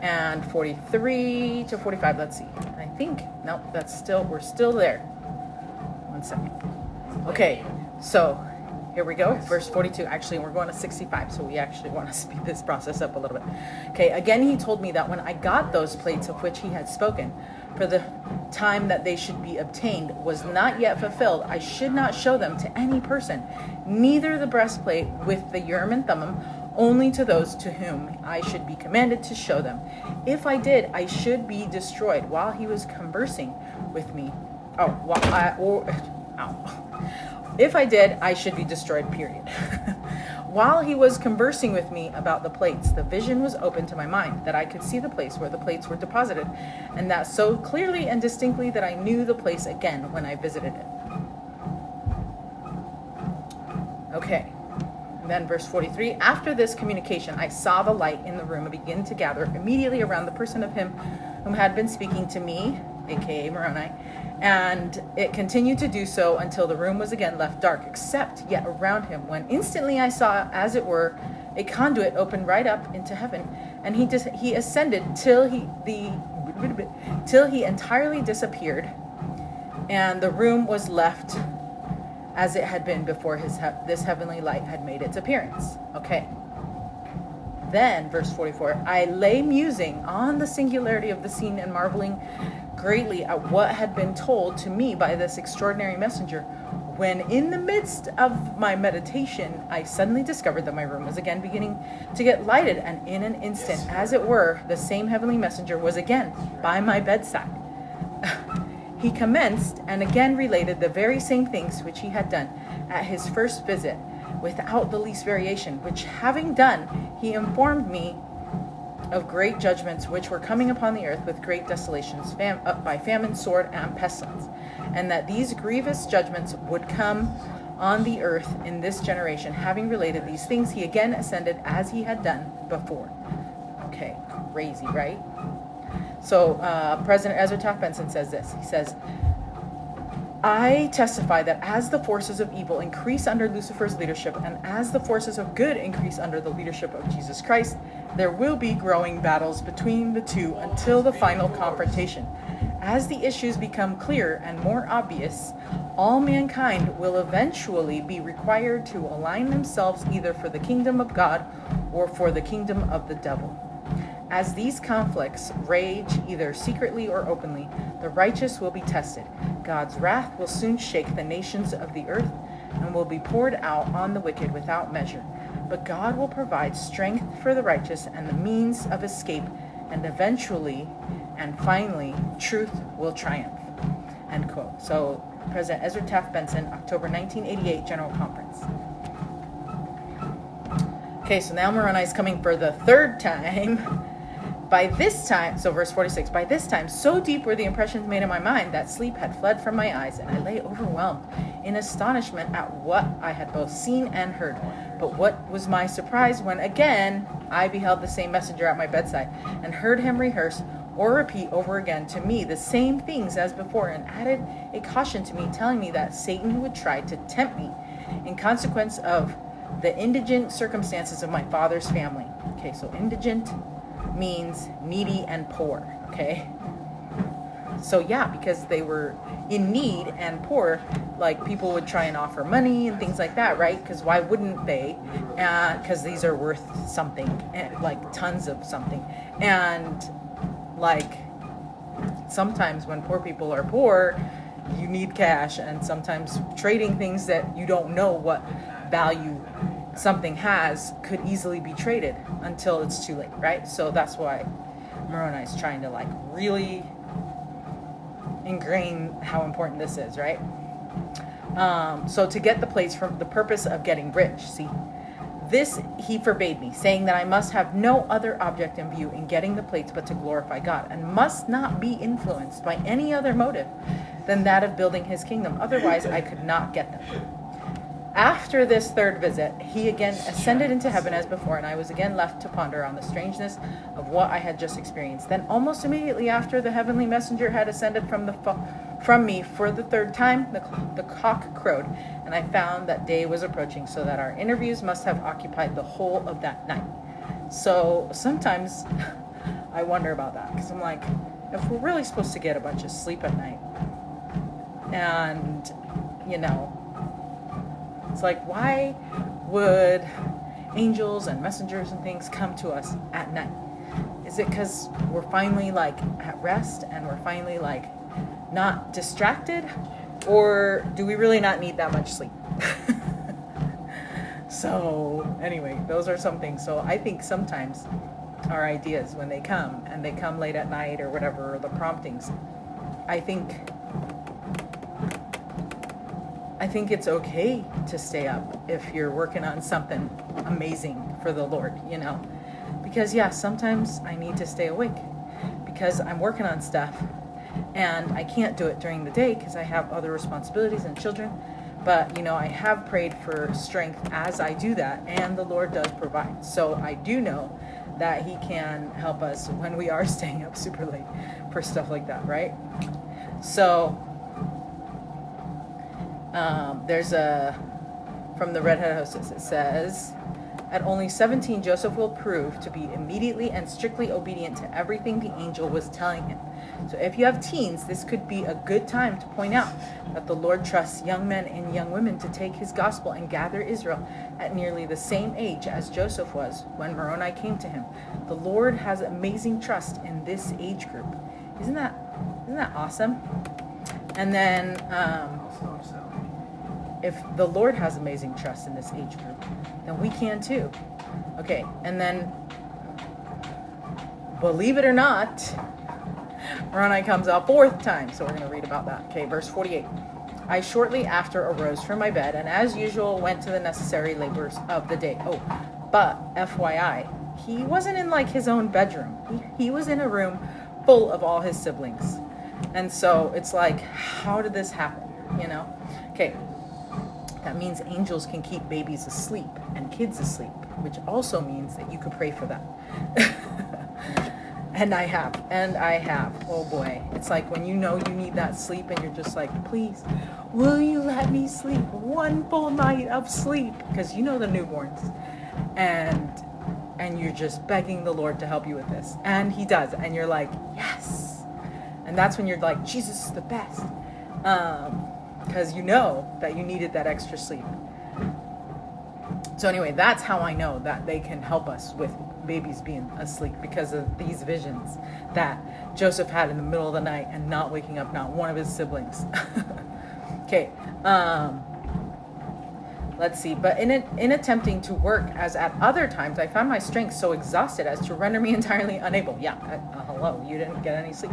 Speaker 1: and 43 to 45. Let's see. I think, nope, we're still there. 1 second. Okay, so here we go, verse 42. Actually, we're going to 65, so we actually want to speed this process up a little bit. Okay, again, he told me that when I got those plates of which he had spoken, for the time that they should be obtained was not yet fulfilled, I should not show them to any person, neither the breastplate with the Urim and Thummim, only to those to whom I should be commanded to show them. If I did, I should be destroyed while he was conversing with me. If I did, I should be destroyed, period. While he was conversing with me about the plates, the vision was opened to my mind that I could see the place where the plates were deposited, and that so clearly and distinctly that I knew the place again when I visited it. Okay. And then verse 43, after this communication, I saw the light in the room begin to gather immediately around the person of him whom had been speaking to me, aka Moroni, and it continued to do so until the room was again left dark, except yet around him, when instantly I saw, as it were, a conduit open right up into heaven, and he ascended till he entirely disappeared, and the room was left as it had been before this heavenly light had made its appearance. Okay. Then, verse 44, I lay musing on the singularity of the scene and marveling greatly at what had been told to me by this extraordinary messenger, when in the midst of my meditation, I suddenly discovered that my room was again beginning to get lighted, and in an instant, as it were, the same heavenly messenger was again by my bedside. He commenced and again related the very same things which he had done at his first visit, without the least variation, which having done, he informed me of great judgments which were coming upon the earth with great desolations, by famine, sword, and pestilence, and that these grievous judgments would come on the earth in this generation. Having related these things, he again ascended as he had done before. Okay, crazy, right? So President Ezra Taft Benson says this. He says, I testify that as the forces of evil increase under Lucifer's leadership and as the forces of good increase under the leadership of Jesus Christ, there will be growing battles between the two until the final confrontation. As the issues become clearer and more obvious, all mankind will eventually be required to align themselves either for the kingdom of God or for the kingdom of the devil. As these conflicts rage either secretly or openly, the righteous will be tested. God's wrath will soon shake the nations of the earth and will be poured out on the wicked without measure. But God will provide strength for the righteous and the means of escape, and eventually and finally, truth will triumph. End quote. So, President Ezra Taft Benson, October 1988 General Conference. Okay, so now Moroni is coming for the third time. By this time, so verse 46, by this time, so deep were the impressions made in my mind that sleep had fled from my eyes, and I lay overwhelmed in astonishment at what I had both seen and heard. But what was my surprise when again I beheld the same messenger at my bedside, and heard him rehearse or repeat over again to me the same things as before, and added a caution to me, telling me that Satan would try to tempt me in consequence of the indigent circumstances of my father's family. Okay, so indigent means needy and poor, okay? So yeah, because they were in need and poor, like people would try and offer money and things like that, right? Because why wouldn't they? Because these are worth something, like tons of something. And like sometimes when poor people are poor, you need cash, and sometimes trading things that you don't know what value something has could easily be traded until it's too late, right? So that's why Moroni is trying to like really ingrain how important this is, right? So to get the plates for the purpose of getting rich, see, this he forbade me, saying that I must have no other object in view in getting the plates but to glorify God, and must not be influenced by any other motive than that of building his kingdom. Otherwise, I could not get them. After this third visit, he again ascended into heaven as before, and I was again left to ponder on the strangeness of what I had just experienced. Then almost immediately after the heavenly messenger had ascended from me for the third time, the cock crowed, and I found that day was approaching, so that our interviews must have occupied the whole of that night. So sometimes I wonder about that, because I'm like, if we're really supposed to get a bunch of sleep at night, and, you know, it's like, why would angels and messengers and things come to us at night? Is it because we're finally like at rest and we're finally like not distracted? Or do we really not need that much sleep? So anyway, those are some things. So I think sometimes our ideas, when they come and they come late at night or whatever, or the promptings, I think it's okay to stay up if you're working on something amazing for the Lord, you know, because yeah, sometimes I need to stay awake because I'm working on stuff and I can't do it during the day because I have other responsibilities and children. But, you know, I have prayed for strength as I do that, and the Lord does provide. So I do know that he can help us when we are staying up super late for stuff like that, right? So there's from the Redhead Hostess, it says, at only 17, Joseph will prove to be immediately and strictly obedient to everything the angel was telling him. So if you have teens, this could be a good time to point out that the Lord trusts young men and young women to take his gospel and gather Israel at nearly the same age as Joseph was when Moroni came to him. The Lord has amazing trust in this age group. Isn't that awesome? And then if the Lord has amazing trust in this age group, then we can too. Okay, and then, believe it or not, Moroni comes a fourth time, so we're going to read about that. Okay, verse 48. I shortly after arose from my bed, and as usual went to the necessary labors of the day. Oh, but FYI, he wasn't in like his own bedroom. He was in a room full of all his siblings. And so it's like, how did this happen? You know? Okay. That means angels can keep babies asleep and kids asleep, which also means that you could pray for them. And I have. Oh boy. It's like when you know you need that sleep and you're just like, please, will you let me sleep one full night of sleep? Because you know the newborns. And you're just begging the Lord to help you with this. And he does. And you're like, yes. And that's when you're like, Jesus is the best. Because you know that you needed that extra sleep. So anyway, that's how I know that they can help us with babies being asleep, because of these visions that Joseph had in the middle of the night and not waking up not one of his siblings. Okay. Let's see. But in attempting to work as at other times, I found my strength so exhausted as to render me entirely unable. Yeah. Hello. You didn't get any sleep.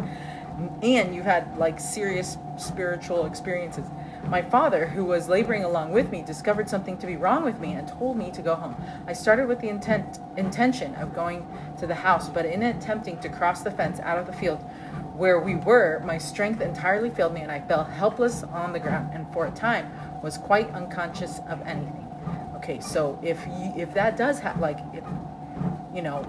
Speaker 1: And you've had like serious spiritual experiences. My father, who was laboring along with me, discovered something to be wrong with me and told me to go home. I started with the intention of going to the house, but in attempting to cross the fence out of the field where we were, my strength entirely failed me and I fell helpless on the ground, and for a time was quite unconscious of anything. Okay, so if that does happen, like if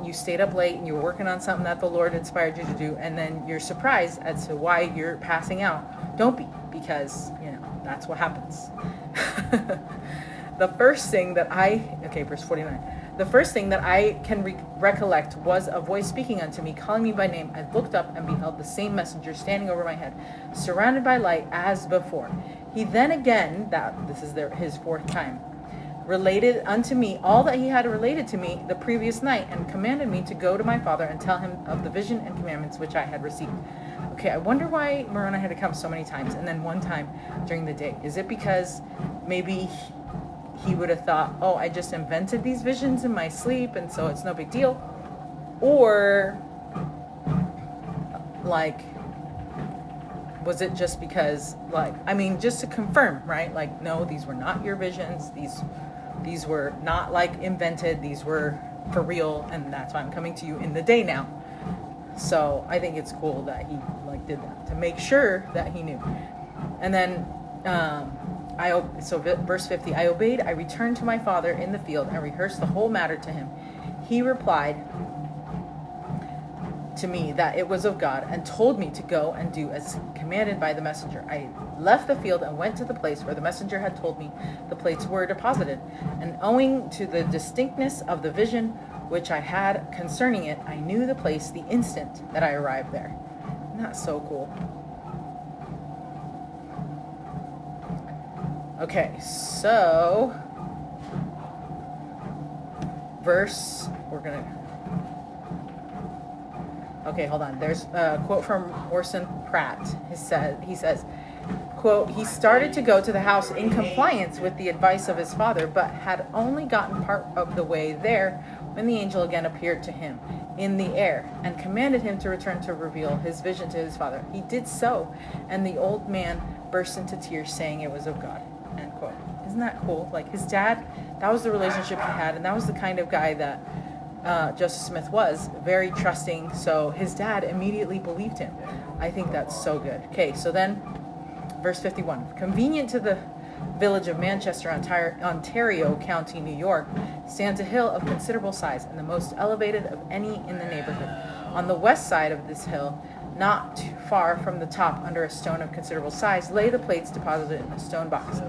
Speaker 1: you stayed up late and you were working on something that the Lord inspired you to do, and then you're surprised as to why you're passing out, don't be, because that's what happens. The first thing that verse 49. The first thing that I can recollect was a voice speaking unto me, calling me by name. I looked up and beheld the same messenger standing over my head, surrounded by light as before. He then again, this is his fourth time, related unto me all that he had related to me the previous night, and commanded me to go to my father and tell him of the vision and commandments which I had received. Okay, I wonder why Moroni had to come so many times and then one time during the day. Is it because maybe he would have thought, oh, I just invented these visions in my sleep and so it's no big deal? Or like, was it just because, just to confirm, right? Like, no, these were not your visions. These were not like invented. These were for real, and that's why I'm coming to you in the day now. So I think it's cool that he did that to make sure that he knew. And then verse 50, I obeyed. I returned to my father in the field and rehearsed the whole matter to him. He replied to me that it was of God, and told me to go and do as commanded by the messenger. I left the field and went to the place where the messenger had told me the plates were deposited, and owing to the distinctness of the vision which I had concerning it, I knew the place the instant that I arrived there. Isn't that so cool? Okay, so Okay, hold on. There's a quote from Orson Pratt. He says, quote, he started to go to the house in compliance with the advice of his father, but had only gotten part of the way there when the angel again appeared to him in the air and commanded him to return to reveal his vision to his father. He did so, and the old man burst into tears, saying it was of God, end quote. Isn't that cool? Like, his dad, that was the relationship he had, and that was the kind of guy that Joseph Smith was, very trusting. So his dad immediately believed him. I think that's so good. Okay, so then verse 51. Convenient to the village of Manchester, Ontario County, New York, stands a hill of considerable size and the most elevated of any in the neighborhood. On the west side of this hill, not too far from the top, under a stone of considerable size, lay the plates deposited in a stone box.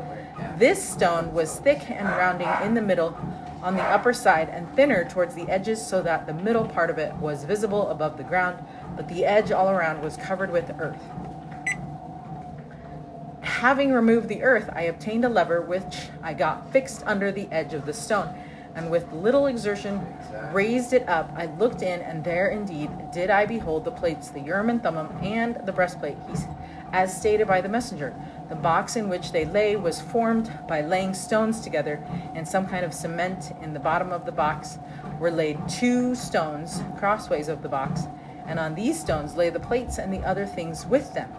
Speaker 1: This stone was thick and rounding in the middle on the upper side, and thinner towards the edges, so that the middle part of it was visible above the ground, but the edge all around was covered with earth. Having removed the earth, I obtained a lever which I got fixed under the edge of the stone, and with little exertion raised it up. I looked in, and there indeed did I behold the plates, the Urim and Thummim, and the breastplate, as stated by the messenger. The box in which they lay was formed by laying stones together, and some kind of cement. In the bottom of the box were laid 2 stones crossways of the box, and on these stones lay the plates and the other things with them.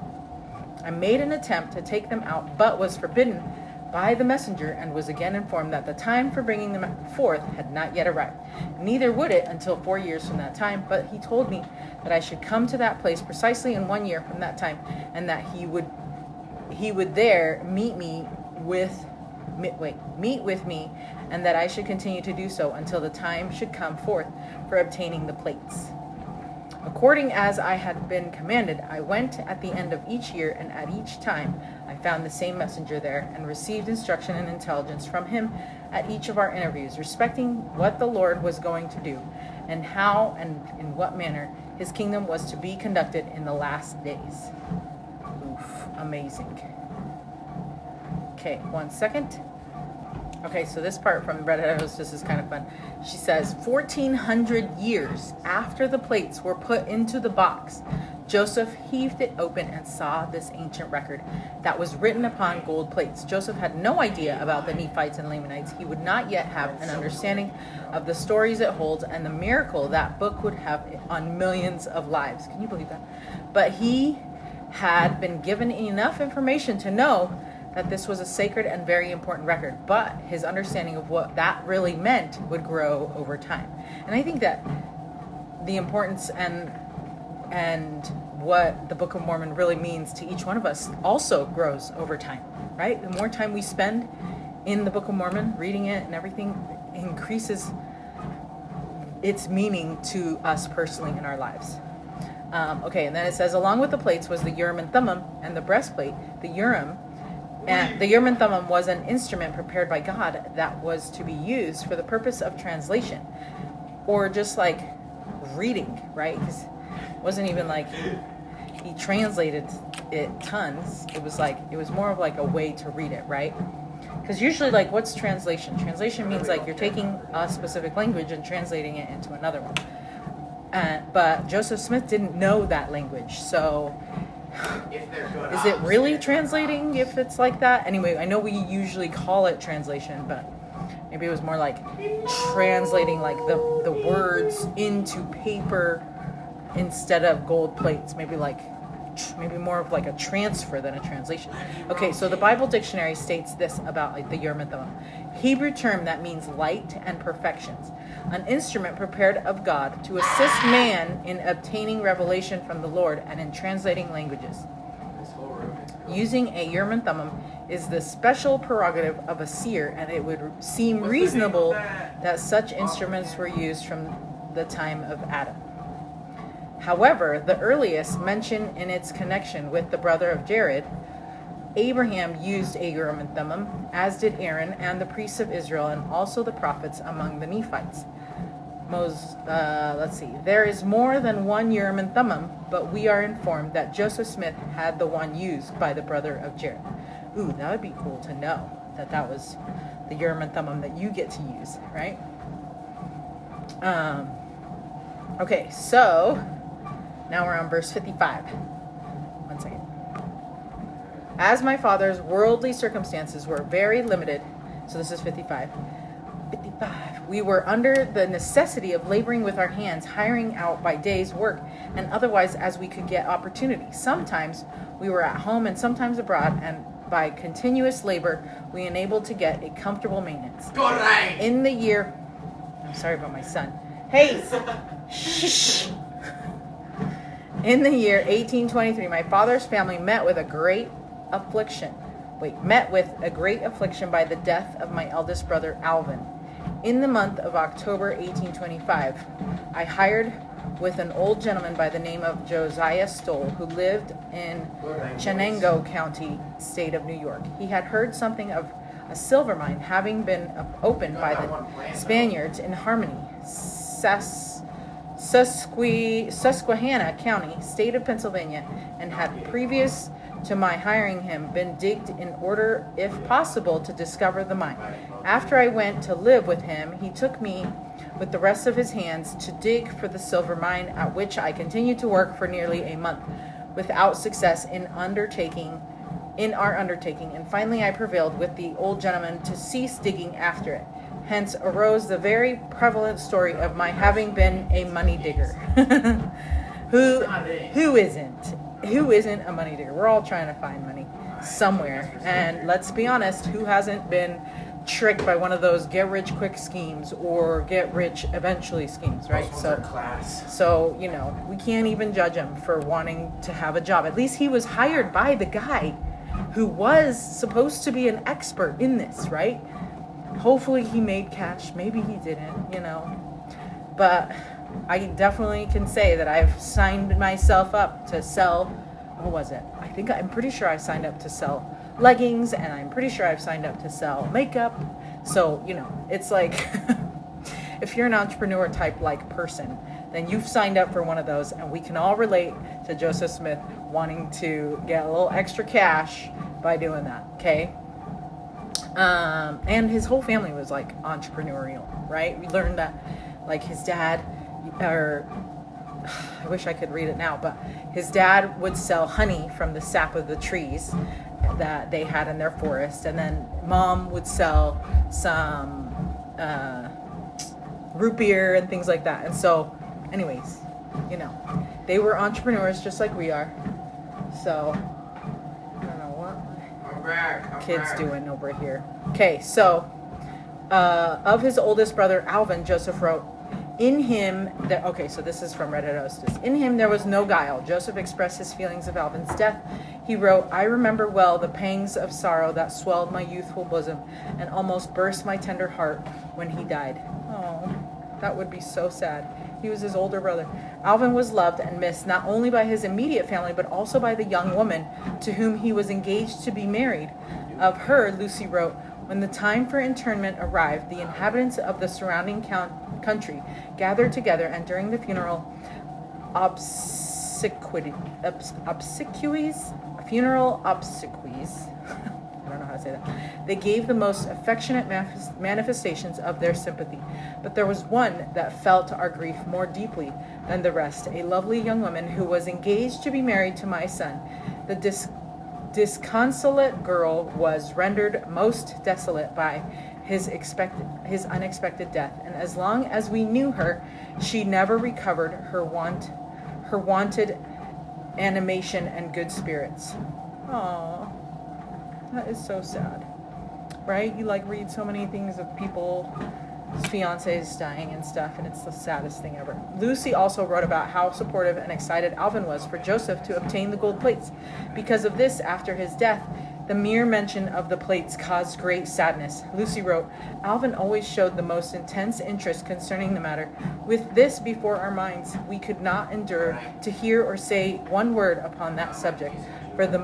Speaker 1: I made an attempt to take them out, but was forbidden by the messenger, and was again informed that the time for bringing them forth had not yet arrived. Neither would it until 4 years from that time, but he told me that I should come to that place precisely in 1 year from that time, and that he would there meet me with meet with me, and that I should continue to do so until the time should come forth for obtaining the plates. According as I had been commanded, I went at the end of each year, and at each time I found the same messenger there, and received instruction and intelligence from him at each of our interviews, respecting what the Lord was going to do, and how and in what manner his kingdom was to be conducted in the last days. Oof, amazing. Okay, 1 second. Okay, so this part from Red Hat Hostess is kind of fun. She says, 1,400 years after the plates were put into the box, Joseph heaved it open and saw this ancient record that was written upon gold plates. Joseph had no idea about the Nephites and Lamanites. He would not yet have an understanding of the stories it holds and the miracle that book would have on millions of lives. Can you believe that? But he had been given enough information to know that this was a sacred and very important record, but his understanding of what that really meant would grow over time. And I think that the importance and what the Book of Mormon really means to each one of us also grows over time, right? The more time we spend in the Book of Mormon, reading it and everything, increases its meaning to us personally in our lives. Okay, and then it says, along with the plates was the Urim and Thummim and the breastplate. The Urim and Thummim was an instrument prepared by God that was to be used for the purpose of translation, or just like reading, right? Because it wasn't even like he translated it tons. It was more of like a way to read it, right? Because usually, like, what's translation? Translation means like you're taking a specific language and translating it into another one. But Joseph Smith didn't know that language, so is it really translating if it's like that? Anyway, I know we usually call it translation, but maybe it was more like translating like the words into paper instead of gold plates. Maybe more of like a transfer than a translation. Okay, so the Bible dictionary states this about like the Urim and Thummim. Hebrew term that means light and perfections. An instrument prepared of God to assist man in obtaining revelation from the Lord and in translating languages. Using a Urim and Thummim is the special prerogative of a seer, and it would seem reasonable that such instruments were used from the time of Adam. However, the earliest mention in its connection with the brother of Jared, Abraham used a Urim and Thummim, as did Aaron and the priests of Israel, and also the prophets among the Nephites. There is more than one Urim and Thummim, but we are informed that Joseph Smith had the one used by the brother of Jared. Ooh, that would be cool to know that was the Urim and Thummim that you get to use, right? Okay, so now we're on verse 55. 1 second. As my father's worldly circumstances were very limited, so this is 55. We were under the necessity of laboring with our hands, hiring out by day's work, and otherwise as we could get opportunity. Sometimes we were at home and sometimes abroad, and by continuous labor, we enabled to get a comfortable maintenance. In the year, I'm sorry about my son. Hey, shh. In the year 1823, my father's family met with a great affliction by the death of my eldest brother, Alvin. In the month of October 1825, I hired with an old gentleman by the name of Josiah Stoll, who lived in Chenango County, state of New York. He had heard something of a silver mine having been opened by the Spaniards in Harmony, Susquehanna County, state of Pennsylvania, and had previous to my hiring him been digged in order, if possible, to discover the mine. After I went to live with him, he took me with the rest of his hands to dig for the silver mine, at which I continued to work for nearly a month without success in our undertaking, and finally I prevailed with the old gentleman to cease digging after it. Hence arose the very prevalent story of my having been a money digger. Who isn't? Who isn't a money digger? We're all trying to find money somewhere. And let's be honest, who hasn't been tricked by one of those get rich quick schemes or get rich eventually schemes, right? So, we can't even judge him for wanting to have a job. At least he was hired by the guy who was supposed to be an expert in this, right? Hopefully he made cash. Maybe he didn't, But I definitely can say that I've signed myself up to sell, what was it? I'm pretty sure I signed up to sell leggings, and I'm pretty sure I've signed up to sell makeup. So, it's like, if you're an entrepreneur type like person, then you've signed up for one of those, and we can all relate to Joseph Smith wanting to get a little extra cash by doing that, okay? And his whole family was like entrepreneurial, right? We learned that like his dad, or I wish I could read it now, but his dad would sell honey from the sap of the trees that they had in their forest, and then mom would sell some root beer and things like that. And so anyways, they were entrepreneurs just like we are. So I don't know what kids doing over here. Okay, so of his oldest brother Alvin, Joseph wrote, in him, so this is from Red Head Hostess. In him there was no guile. Joseph expressed his feelings of Alvin's death. He wrote, I remember well the pangs of sorrow that swelled my youthful bosom and almost burst my tender heart when he died. Oh, that would be so sad. He was his older brother. Alvin was loved and missed not only by his immediate family, but also by the young woman to whom he was engaged to be married. Of her, Lucy wrote, when the time for interment arrived, the inhabitants of the surrounding country gathered together, and during the funeral obsequies, I don't know how to say that, they gave the most affectionate manifestations of their sympathy. But there was one that felt our grief more deeply than the rest, a lovely young woman who was engaged to be married to my son. The disconsolate girl was rendered most desolate by his unexpected death, and as long as we knew her, she never recovered her wonted animation and good spirits. Aww, that is so sad, right? You read so many things of people's fiancés dying and stuff, and it's the saddest thing ever. Lucy also wrote about how supportive and excited Alvin was for Joseph to obtain the gold plates. Because of this, after his death, the mere mention of the plates caused great sadness. Lucy wrote, Alvin always showed the most intense interest concerning the matter. With this before our minds, we could not endure to hear or say one word upon that subject. For the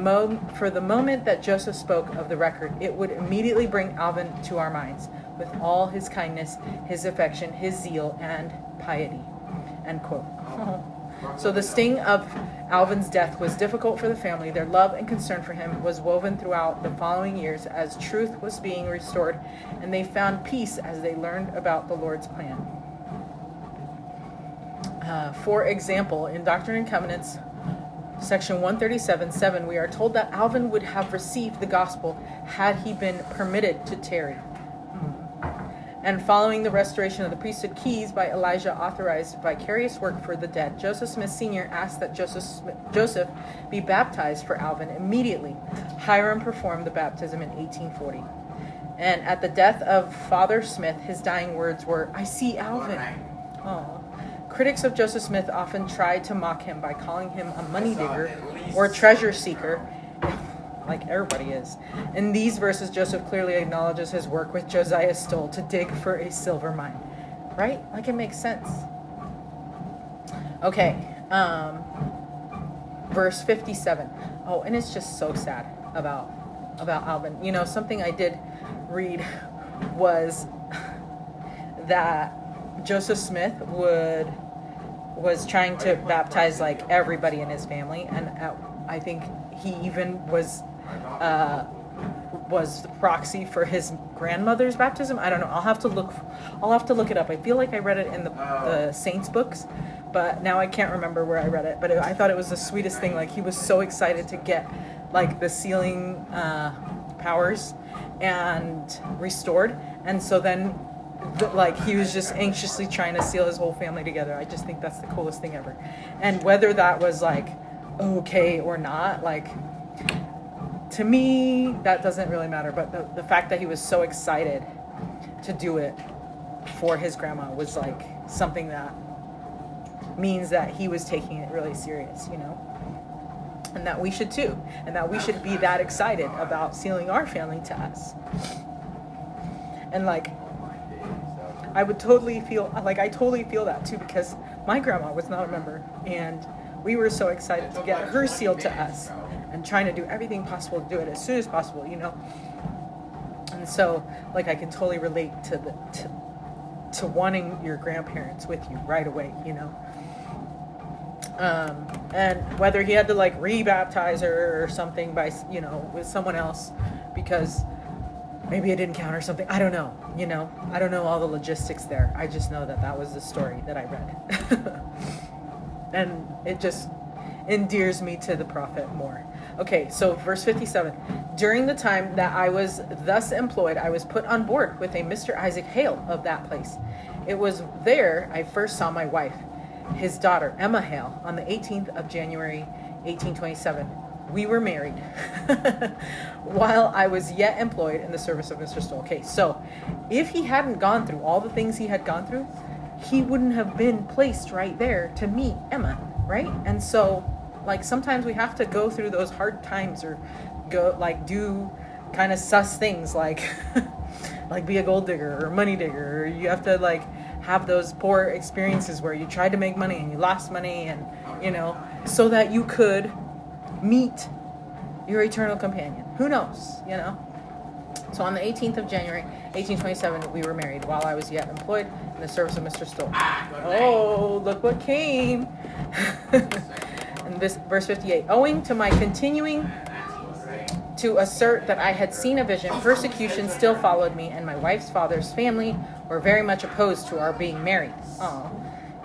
Speaker 1: moment that Joseph spoke of the record, it would immediately bring Alvin to our minds, with all his kindness, his affection, his zeal, and piety. End quote. So the sting of Alvin's death was difficult for the family. Their love and concern for him was woven throughout the following years as truth was being restored, and they found peace as they learned about the Lord's plan. For example, in Doctrine and Covenants, section 137:7, we are told that Alvin would have received the gospel had he been permitted to tarry. And following the restoration of the priesthood keys by Elijah authorized vicarious work for the dead, Joseph Smith Sr. asked that Joseph be baptized for Alvin immediately. Hiram performed the baptism in 1840. And at the death of Father Smith, his dying words were, I see Alvin. Oh. Critics of Joseph Smith often tried to mock him by calling him a money digger or treasure seeker, like everybody is. In these verses, Joseph clearly acknowledges his work with Josiah Stoll to dig for a silver mine. Right? Like, it makes sense. Okay. Verse 57. Oh, and it's just so sad about Alvin. Something I did read was that Joseph Smith was trying to baptize like everybody in his family, and I think he even was the proxy for his grandmother's baptism. I don't know. I'll have to look it up. I feel like I read it in the saints books, but now I can't remember where I read it. But I thought it was the sweetest thing. Like, he was so excited to get like the sealing powers and restored, and so then he was just anxiously trying to seal his whole family together. I just think that's the coolest thing ever. And whether that was like okay or not, like, to me, that doesn't really matter. But the fact that he was so excited to do it for his grandma was like something that means that he was taking it really serious, And that we should too. And that we should be that excited about sealing our family to us. And like, I totally feel that too, because my grandma was not a member, and we were so excited to get her sealed to us and trying to do everything possible to do it as soon as possible, you know. And so, like, I can totally relate to wanting your grandparents with you right away, you know. And whether he had to like rebaptize her or something by, you know, with someone else because maybe it didn't count or something. I don't know, you know. I don't know all the logistics there. I just know that was the story that I read. And it just endears me to the prophet more. Okay, so verse 57. During the time that I was thus employed, I was put on board with a Mr. Isaac Hale of that place. It was there I first saw my wife, his daughter, Emma Hale, on the 18th of January, 1827. We were married while I was yet employed in the service of Mr. Stoll. Okay, so if he hadn't gone through all the things he had gone through, he wouldn't have been placed right there to meet Emma, right? And so, like, sometimes we have to go through those hard times or go, like, do kind of sus things like, like be a gold digger or money digger, or you have to, like, have those poor experiences where you tried to make money and you lost money and, you know, so that you could meet your eternal companion. Who knows, you know? So on the 18th of January, 1827, we were married while I was yet employed in the service of Mr. Stoll. Oh, look what came. And this, verse 58, owing to my continuing to assert that I had seen a vision, persecution still followed me, and my wife's father's family were very much opposed to our being married. Oh,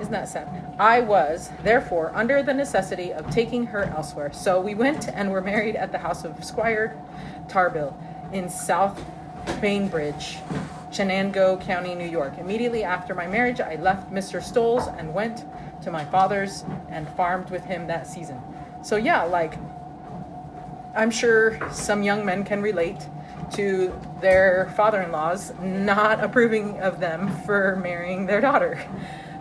Speaker 1: isn't that sad? I was, therefore, under the necessity of taking her elsewhere. So we went and were married at the house of Squire Tarbill in South Bainbridge, Chenango County, New York. Immediately after my marriage, I left Mr. Stoll's and went to my father's and farmed with him that season. So yeah, like, I'm sure some young men can relate to their father-in-laws not approving of them for marrying their daughter.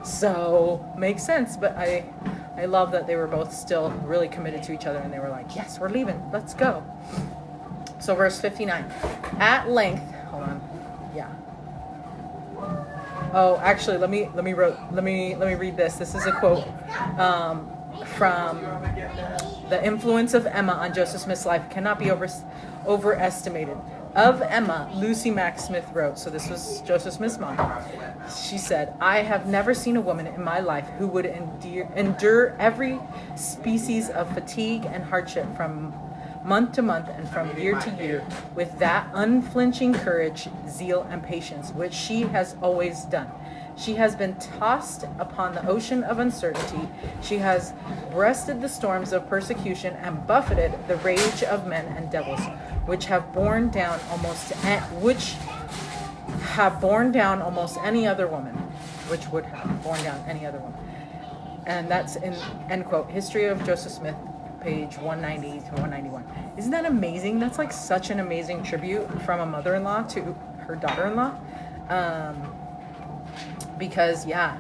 Speaker 1: So, makes sense, but I love that they were both still really committed to each other, and they were like, yes, we're leaving, let's go. So verse 59, at length, hold on, yeah. Oh, actually, let me read this. This is a quote from The Influence of Emma on Joseph Smith's Life Cannot Be Overestimated. Of Emma, Lucy Mack Smith wrote, so this was Joseph Smith's mom. She said, I have never seen a woman in my life who would endure every species of fatigue and hardship from month to month and from year to year with that unflinching courage, zeal, and patience which she has always done. She has been tossed upon the ocean of uncertainty. She has breasted the storms of persecution and buffeted the rage of men and devils, which have borne down almost any other woman, which would have borne down any other woman. And that's in, end quote, History of Joseph Smith, page 190 to 191. Isn't that amazing? That's like such an amazing tribute from a mother-in-law to her daughter-in-law. Because, yeah,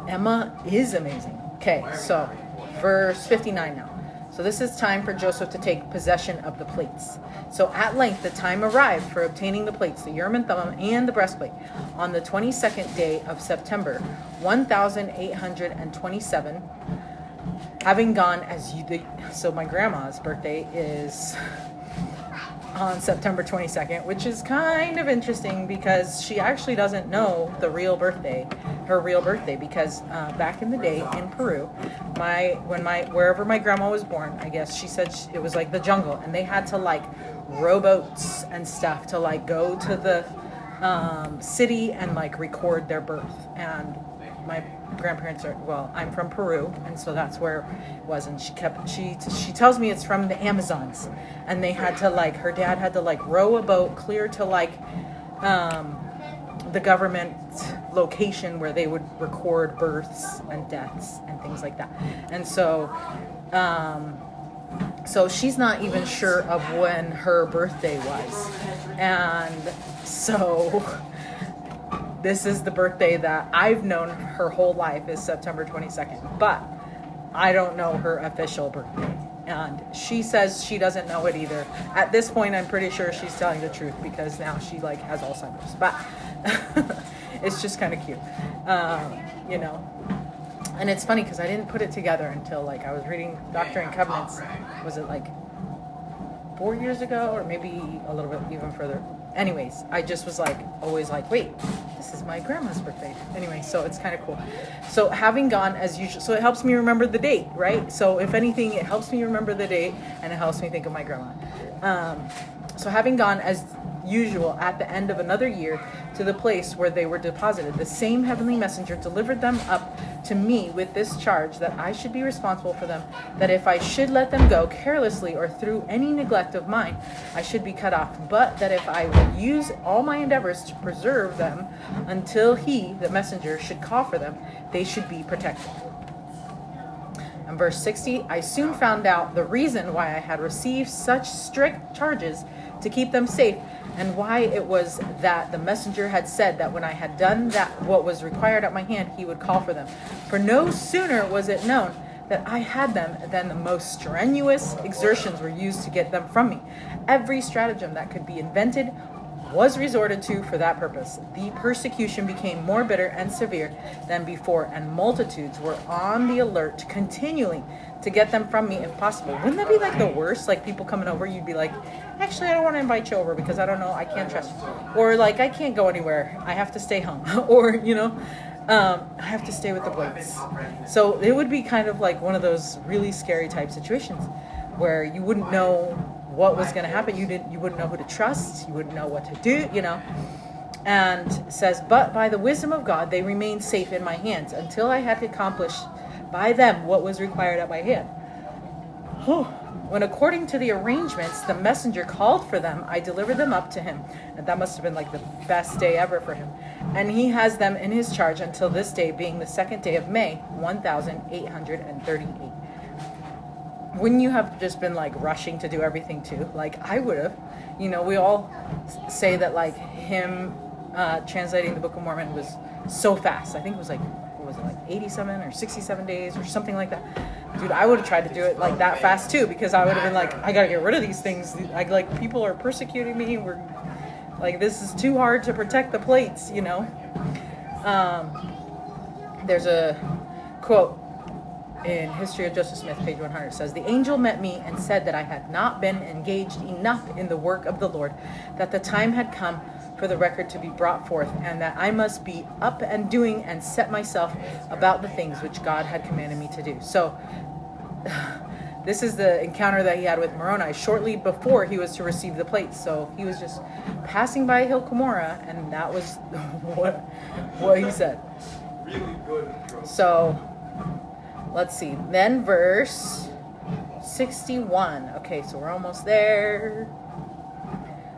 Speaker 1: Emma is amazing. Okay, so verse 59 now. So this is time for Joseph to take possession of the plates. So at length the time arrived for obtaining the plates, the Urim and Thummim, and the breastplate. On the 22nd day of September, 1827, having gone so my grandma's birthday is on September 22nd, which is kind of interesting because she actually doesn't know her real birthday, because back in the day in Peru, wherever my grandma was born, I guess she said it was like the jungle, and they had to like row boats and stuff to like go to the city and like record their birth. And my grandparents I'm from Peru, and so that's where it was. And she tells me it's from the Amazons, and they had to like, her dad had to like row a boat clear to like the government location where they would record births and deaths and things like that. And so so she's not even sure of when her birthday was, and so this is the birthday that I've known her whole life is September 22nd, but I don't know her official birthday. And she says she doesn't know it either. At this point, I'm pretty sure she's telling the truth because now she like has Alzheimer's. But it's just kind of cute, you know. And it's funny because I didn't put it together until like I was reading Doctrine and Covenants. Was it like 4 years ago or maybe a little bit even further? Anyways, I just was like, always like, wait, this is my grandma's birthday. Anyway, so it's kind of cool. So having gone as usual, so it helps me remember the date, right? So if anything, it helps me remember the date and it helps me think of my grandma. So having gone as usual at the end of another year to the place where they were deposited, the same heavenly messenger delivered them up to me with this charge, that I should be responsible for them, that if I should let them go carelessly or through any neglect of mine, I should be cut off, but that if I would use all my endeavors to preserve them until he, the messenger, should call for them, they should be protected. And verse 60, I soon found out the reason why I had received such strict charges to keep them safe, and why it was that the messenger had said that when I had done that what was required at my hand, he would call for them. For no sooner was it known that I had them than the most strenuous exertions were used to get them from me. Every stratagem that could be invented was resorted to for that purpose. The persecution became more bitter and severe than before, and multitudes were on the alert continually to get them from me if possible. Wouldn't that be like the worst? Like people coming over, you'd be like, actually, I don't want to invite you over because I don't know, I can't trust you. Or like, I can't go anywhere, I have to stay home. Or, you know, I have to stay with the boys. So it would be kind of like one of those really scary type situations where you wouldn't know what was going to happen. You wouldn't know who to trust. You wouldn't know what to do, you know. And says, but by the wisdom of God, they remained safe in my hands until I had accomplished by them what was required at my hand. When according to the arrangements, the messenger called for them, I delivered them up to him. And that must have been like the best day ever for him. And he has them in his charge until this day, being the 2nd day of May, 1838. Wouldn't you have just been like rushing to do everything too? Like I would have. You know, we all say that like him translating the Book of Mormon was so fast. I think it was like, what was it, like 87 or 67 days or something like that. Dude, I would have tried to do it like that fast too, because I would have been like, I gotta get rid of these things. Like people are persecuting me. We're like, this is too hard to protect the plates, you know. There's a quote in History of Joseph Smith, page 100, it says, the angel met me and said that I had not been engaged enough in the work of the Lord, that the time had come for the record to be brought forth, and that I must be up and doing and set myself about the things which God had commanded me to do. So this is the encounter that he had with Moroni shortly before he was to receive the plates. So he was just passing by Hill Cumorah, and that was what he said.
Speaker 2: Really good.
Speaker 1: So let's see. Then verse 61. Okay, so we're almost there.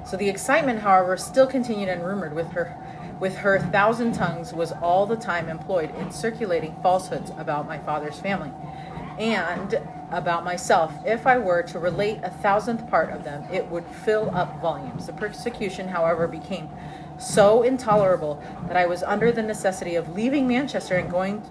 Speaker 1: So the excitement, however, still continued and rumored with her 1,000 tongues was all the time employed in circulating falsehoods about my father's family and about myself. If I were to relate 1,000th part of them, it would fill up volumes. The persecution, however, became so intolerable that I was under the necessity of leaving Manchester and going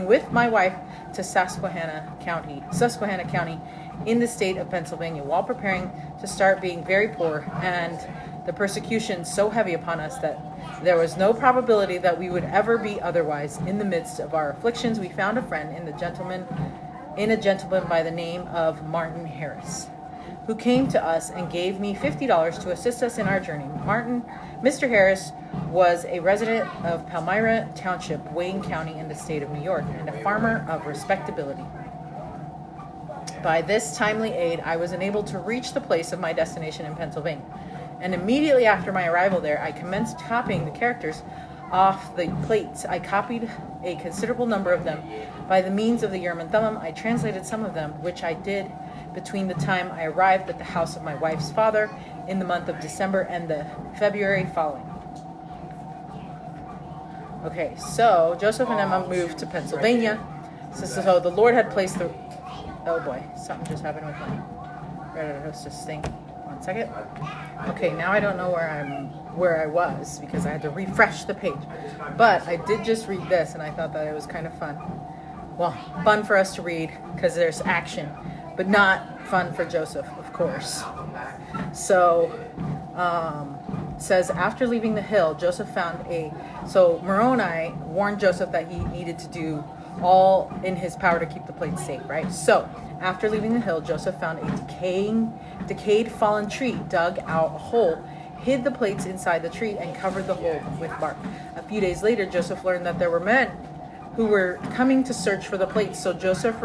Speaker 1: with my wife to Susquehanna County in the state of Pennsylvania, while preparing to start being very poor, and the persecution so heavy upon us that there was no probability that we would ever be otherwise. In the midst of our afflictions, we found a friend in a gentleman by the name of Martin Harris, who came to us and gave me $50 to assist us in our journey. Mr. Harris was a resident of Palmyra Township, Wayne County in the state of New York, and a farmer of respectability. By this timely aid, I was enabled to reach the place of my destination in Pennsylvania, and immediately after my arrival there, I commenced copying the characters off the plates. I copied a considerable number of them. By the means of the Urim and Thummim, I translated some of them, which I did between the time I arrived at the house of my wife's father in the month of December and the February following. Okay, so Joseph and Emma moved to Pennsylvania. So the Lord had placed the... Oh boy, something just happened with my Reddit hostess thing. 1 second. Okay, now I don't know where I was because I had to refresh the page. But I did just read this, and I thought that it was kind of fun. Well, fun for us to read because there's action. but not fun for Joseph, of course. So, says after leaving the hill, Joseph found so Moroni warned Joseph that he needed to do all in his power to keep the plates safe, right? So after leaving the hill, Joseph found a decayed fallen tree, dug out a hole, hid the plates inside the tree, and covered the hole with bark. A few days later, Joseph learned that there were men who were coming to search for the plates. So Joseph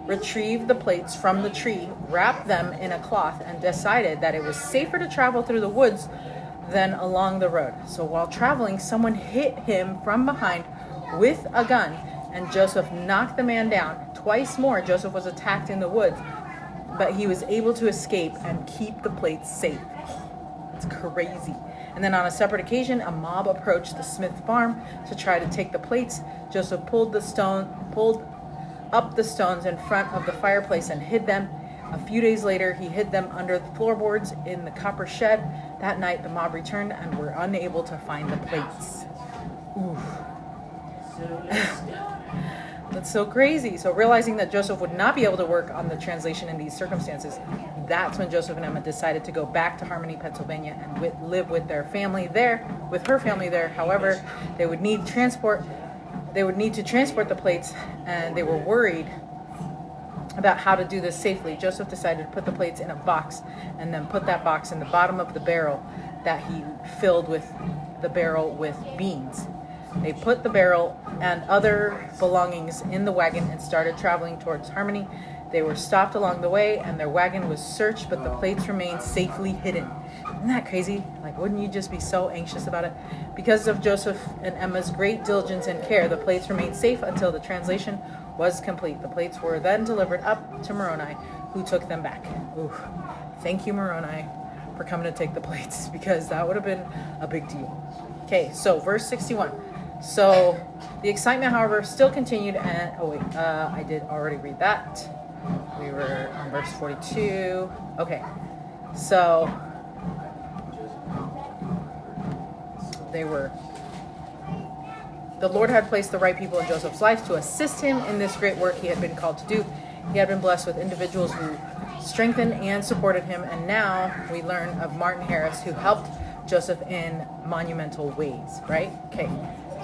Speaker 1: retrieved the plates from the tree, wrapped them in a cloth, and decided that it was safer to travel through the woods than along the road. So while traveling, someone hit him from behind with a gun, and Joseph knocked the man down. Twice more, Joseph was attacked in the woods, but he was able to escape and keep the plates safe. It's crazy. And then on a separate occasion, a mob approached the Smith farm to try to take the plates. Joseph pulled up the stones in front of the fireplace and hid them. A few days later, he hid them under the floorboards in the copper shed. That night, the mob returned and were unable to find the plates. Ooh. That's so crazy. So realizing that Joseph would not be able to work on the translation in these circumstances, that's when Joseph and Emma decided to go back to Harmony, Pennsylvania, and live with their family there, with her family there. However, they would need to transport the plates, and they were worried about how to do this safely. Joseph decided to put the plates in a box and then put that box in the bottom of the barrel that he filled with beans. They put the barrel and other belongings in the wagon and started traveling towards Harmony. They were stopped along the way and their wagon was searched, but the plates remained safely hidden. Isn't that crazy? Like, wouldn't you just be so anxious about it? Because of Joseph and Emma's great diligence and care, the plates remained safe until the translation was complete. The plates were then delivered up to Moroni, who took them back. Ooh, thank you, Moroni, for coming to take the plates, because that would have been a big deal. Okay, so verse 61. So the excitement, however, still continued, and I did already read that. We were on verse 42. Okay, so the Lord had placed the right people in Joseph's life to assist him in this great work he had been called to do. He had been blessed with individuals who strengthened and supported him, and now we learn of Martin Harris, who helped Joseph in monumental ways, right? Okay.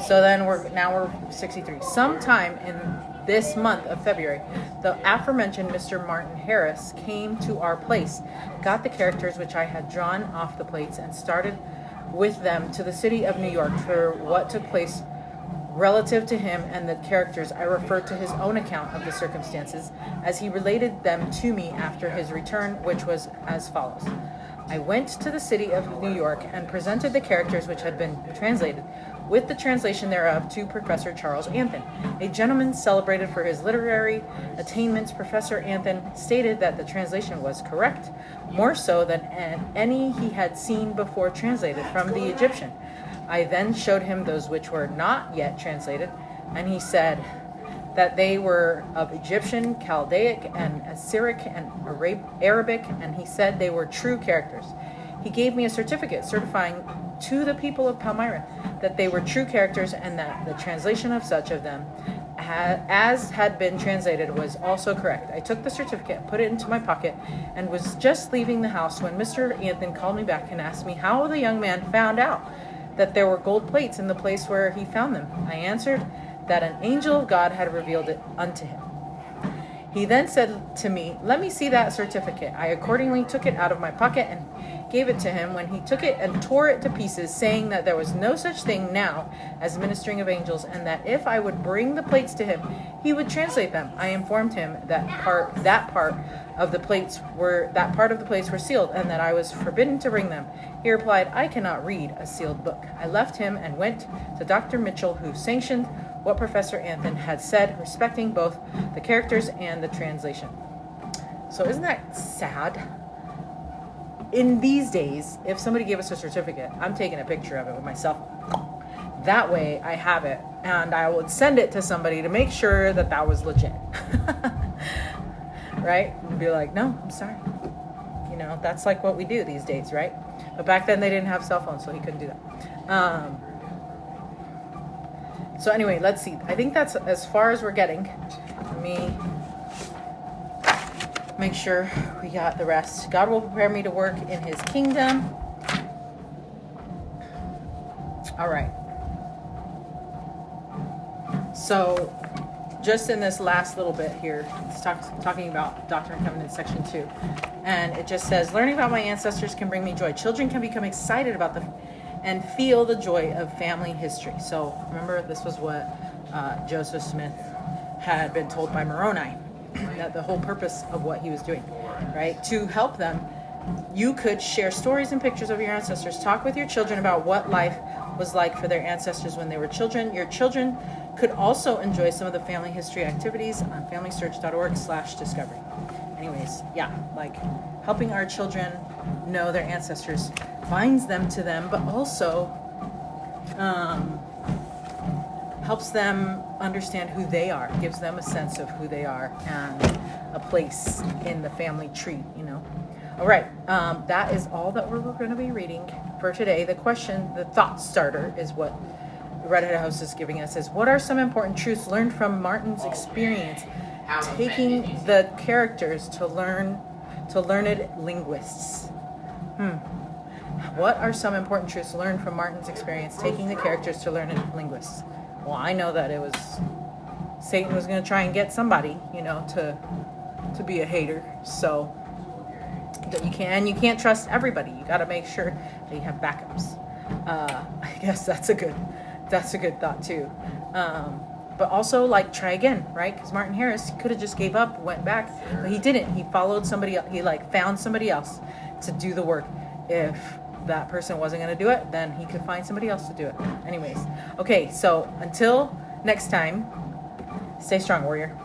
Speaker 1: So then we're 63. Sometime in this month of February, the aforementioned Mr. Martin Harris came to our place, got the characters which I had drawn off the plates, and started with them to the city of New York. For what took place relative to him and the characters, I referred to his own account of the circumstances as he related them to me after his return, which was as follows. I went to the city of New York and presented the characters which had been translated, with the translation thereof, to Professor Charles Anthon, a gentleman celebrated for his literary attainments. Professor Anthon stated that the translation was correct, more so than any he had seen before translated from the Egyptian. I then showed him those which were not yet translated, and he said that they were of Egyptian, Chaldaic, and Assyric, and Arabic, and he said they were true characters. He gave me a certificate certifying to the people of Palmyra that they were true characters, and that the translation of such of them as had been translated was also correct. I took the certificate, put it into my pocket, and was just leaving the house when Mr. Anthon called me back and asked me how the young man found out that there were gold plates in the place where he found them. I answered that an angel of God had revealed it unto him. He then said to me, "Let me see that certificate." I accordingly took it out of my pocket and gave it to him, when he took it and tore it to pieces, saying that there was no such thing now as ministering of angels, and that if I would bring the plates to him, he would translate them. I informed him that part of the plates were sealed, and that I was forbidden to bring them. He replied, "I cannot read a sealed book." I left him and went to Dr. Mitchell, who sanctioned what Professor Anthon had said respecting both the characters and the translation. So isn't that sad? In these days, if somebody gave us a certificate, I'm taking a picture of it with myself. That way I have it, and I would send it to somebody to make sure that that was legit. Right? And be like, no, I'm sorry. You know, that's like what we do these days, right? But back then they didn't have cell phones, so he couldn't do that. So anyway, let's see. I think that's as far as we're getting. make sure we got the rest. God will prepare me to work in his kingdom. All right. So just in this last little bit here, it's talking about Doctrine and Covenants, section 2. And it just says, learning about my ancestors can bring me joy. Children can become excited about and feel the joy of family history. So remember, this was what Joseph Smith had been told by Moroni, that the whole purpose of what he was doing, right? To help them, you could share stories and pictures of your ancestors. Talk with your children about what life was like for their ancestors when they were children. Your children could also enjoy some of the family history activities on familysearch.org/discovery. Anyways, yeah, like helping our children know their ancestors binds them to them, but also helps them understand who they are, gives them a sense of who they are and a place in the family tree, you know. All right, that is all that we're going to be reading for today. The question, the thought starter, is what the Red Hat House is giving us, is what are some important truths learned from Martin's experience taking the characters to learned linguists? What are some important truths learned from Martin's experience taking the characters to learned linguists? Well, I know that it was Satan was going to try and get somebody, you know, to be a hater. So that you can't trust everybody. You got to make sure that you have backups. I guess that's a good thought too. But also, like, try again, right? Because Martin Harris could have just gave up, went back, but he didn't. He followed somebody else. He found somebody else to do the work. If that person wasn't going to do it, then he could find somebody else to do it. Anyways, okay. So until next time, stay strong, warrior.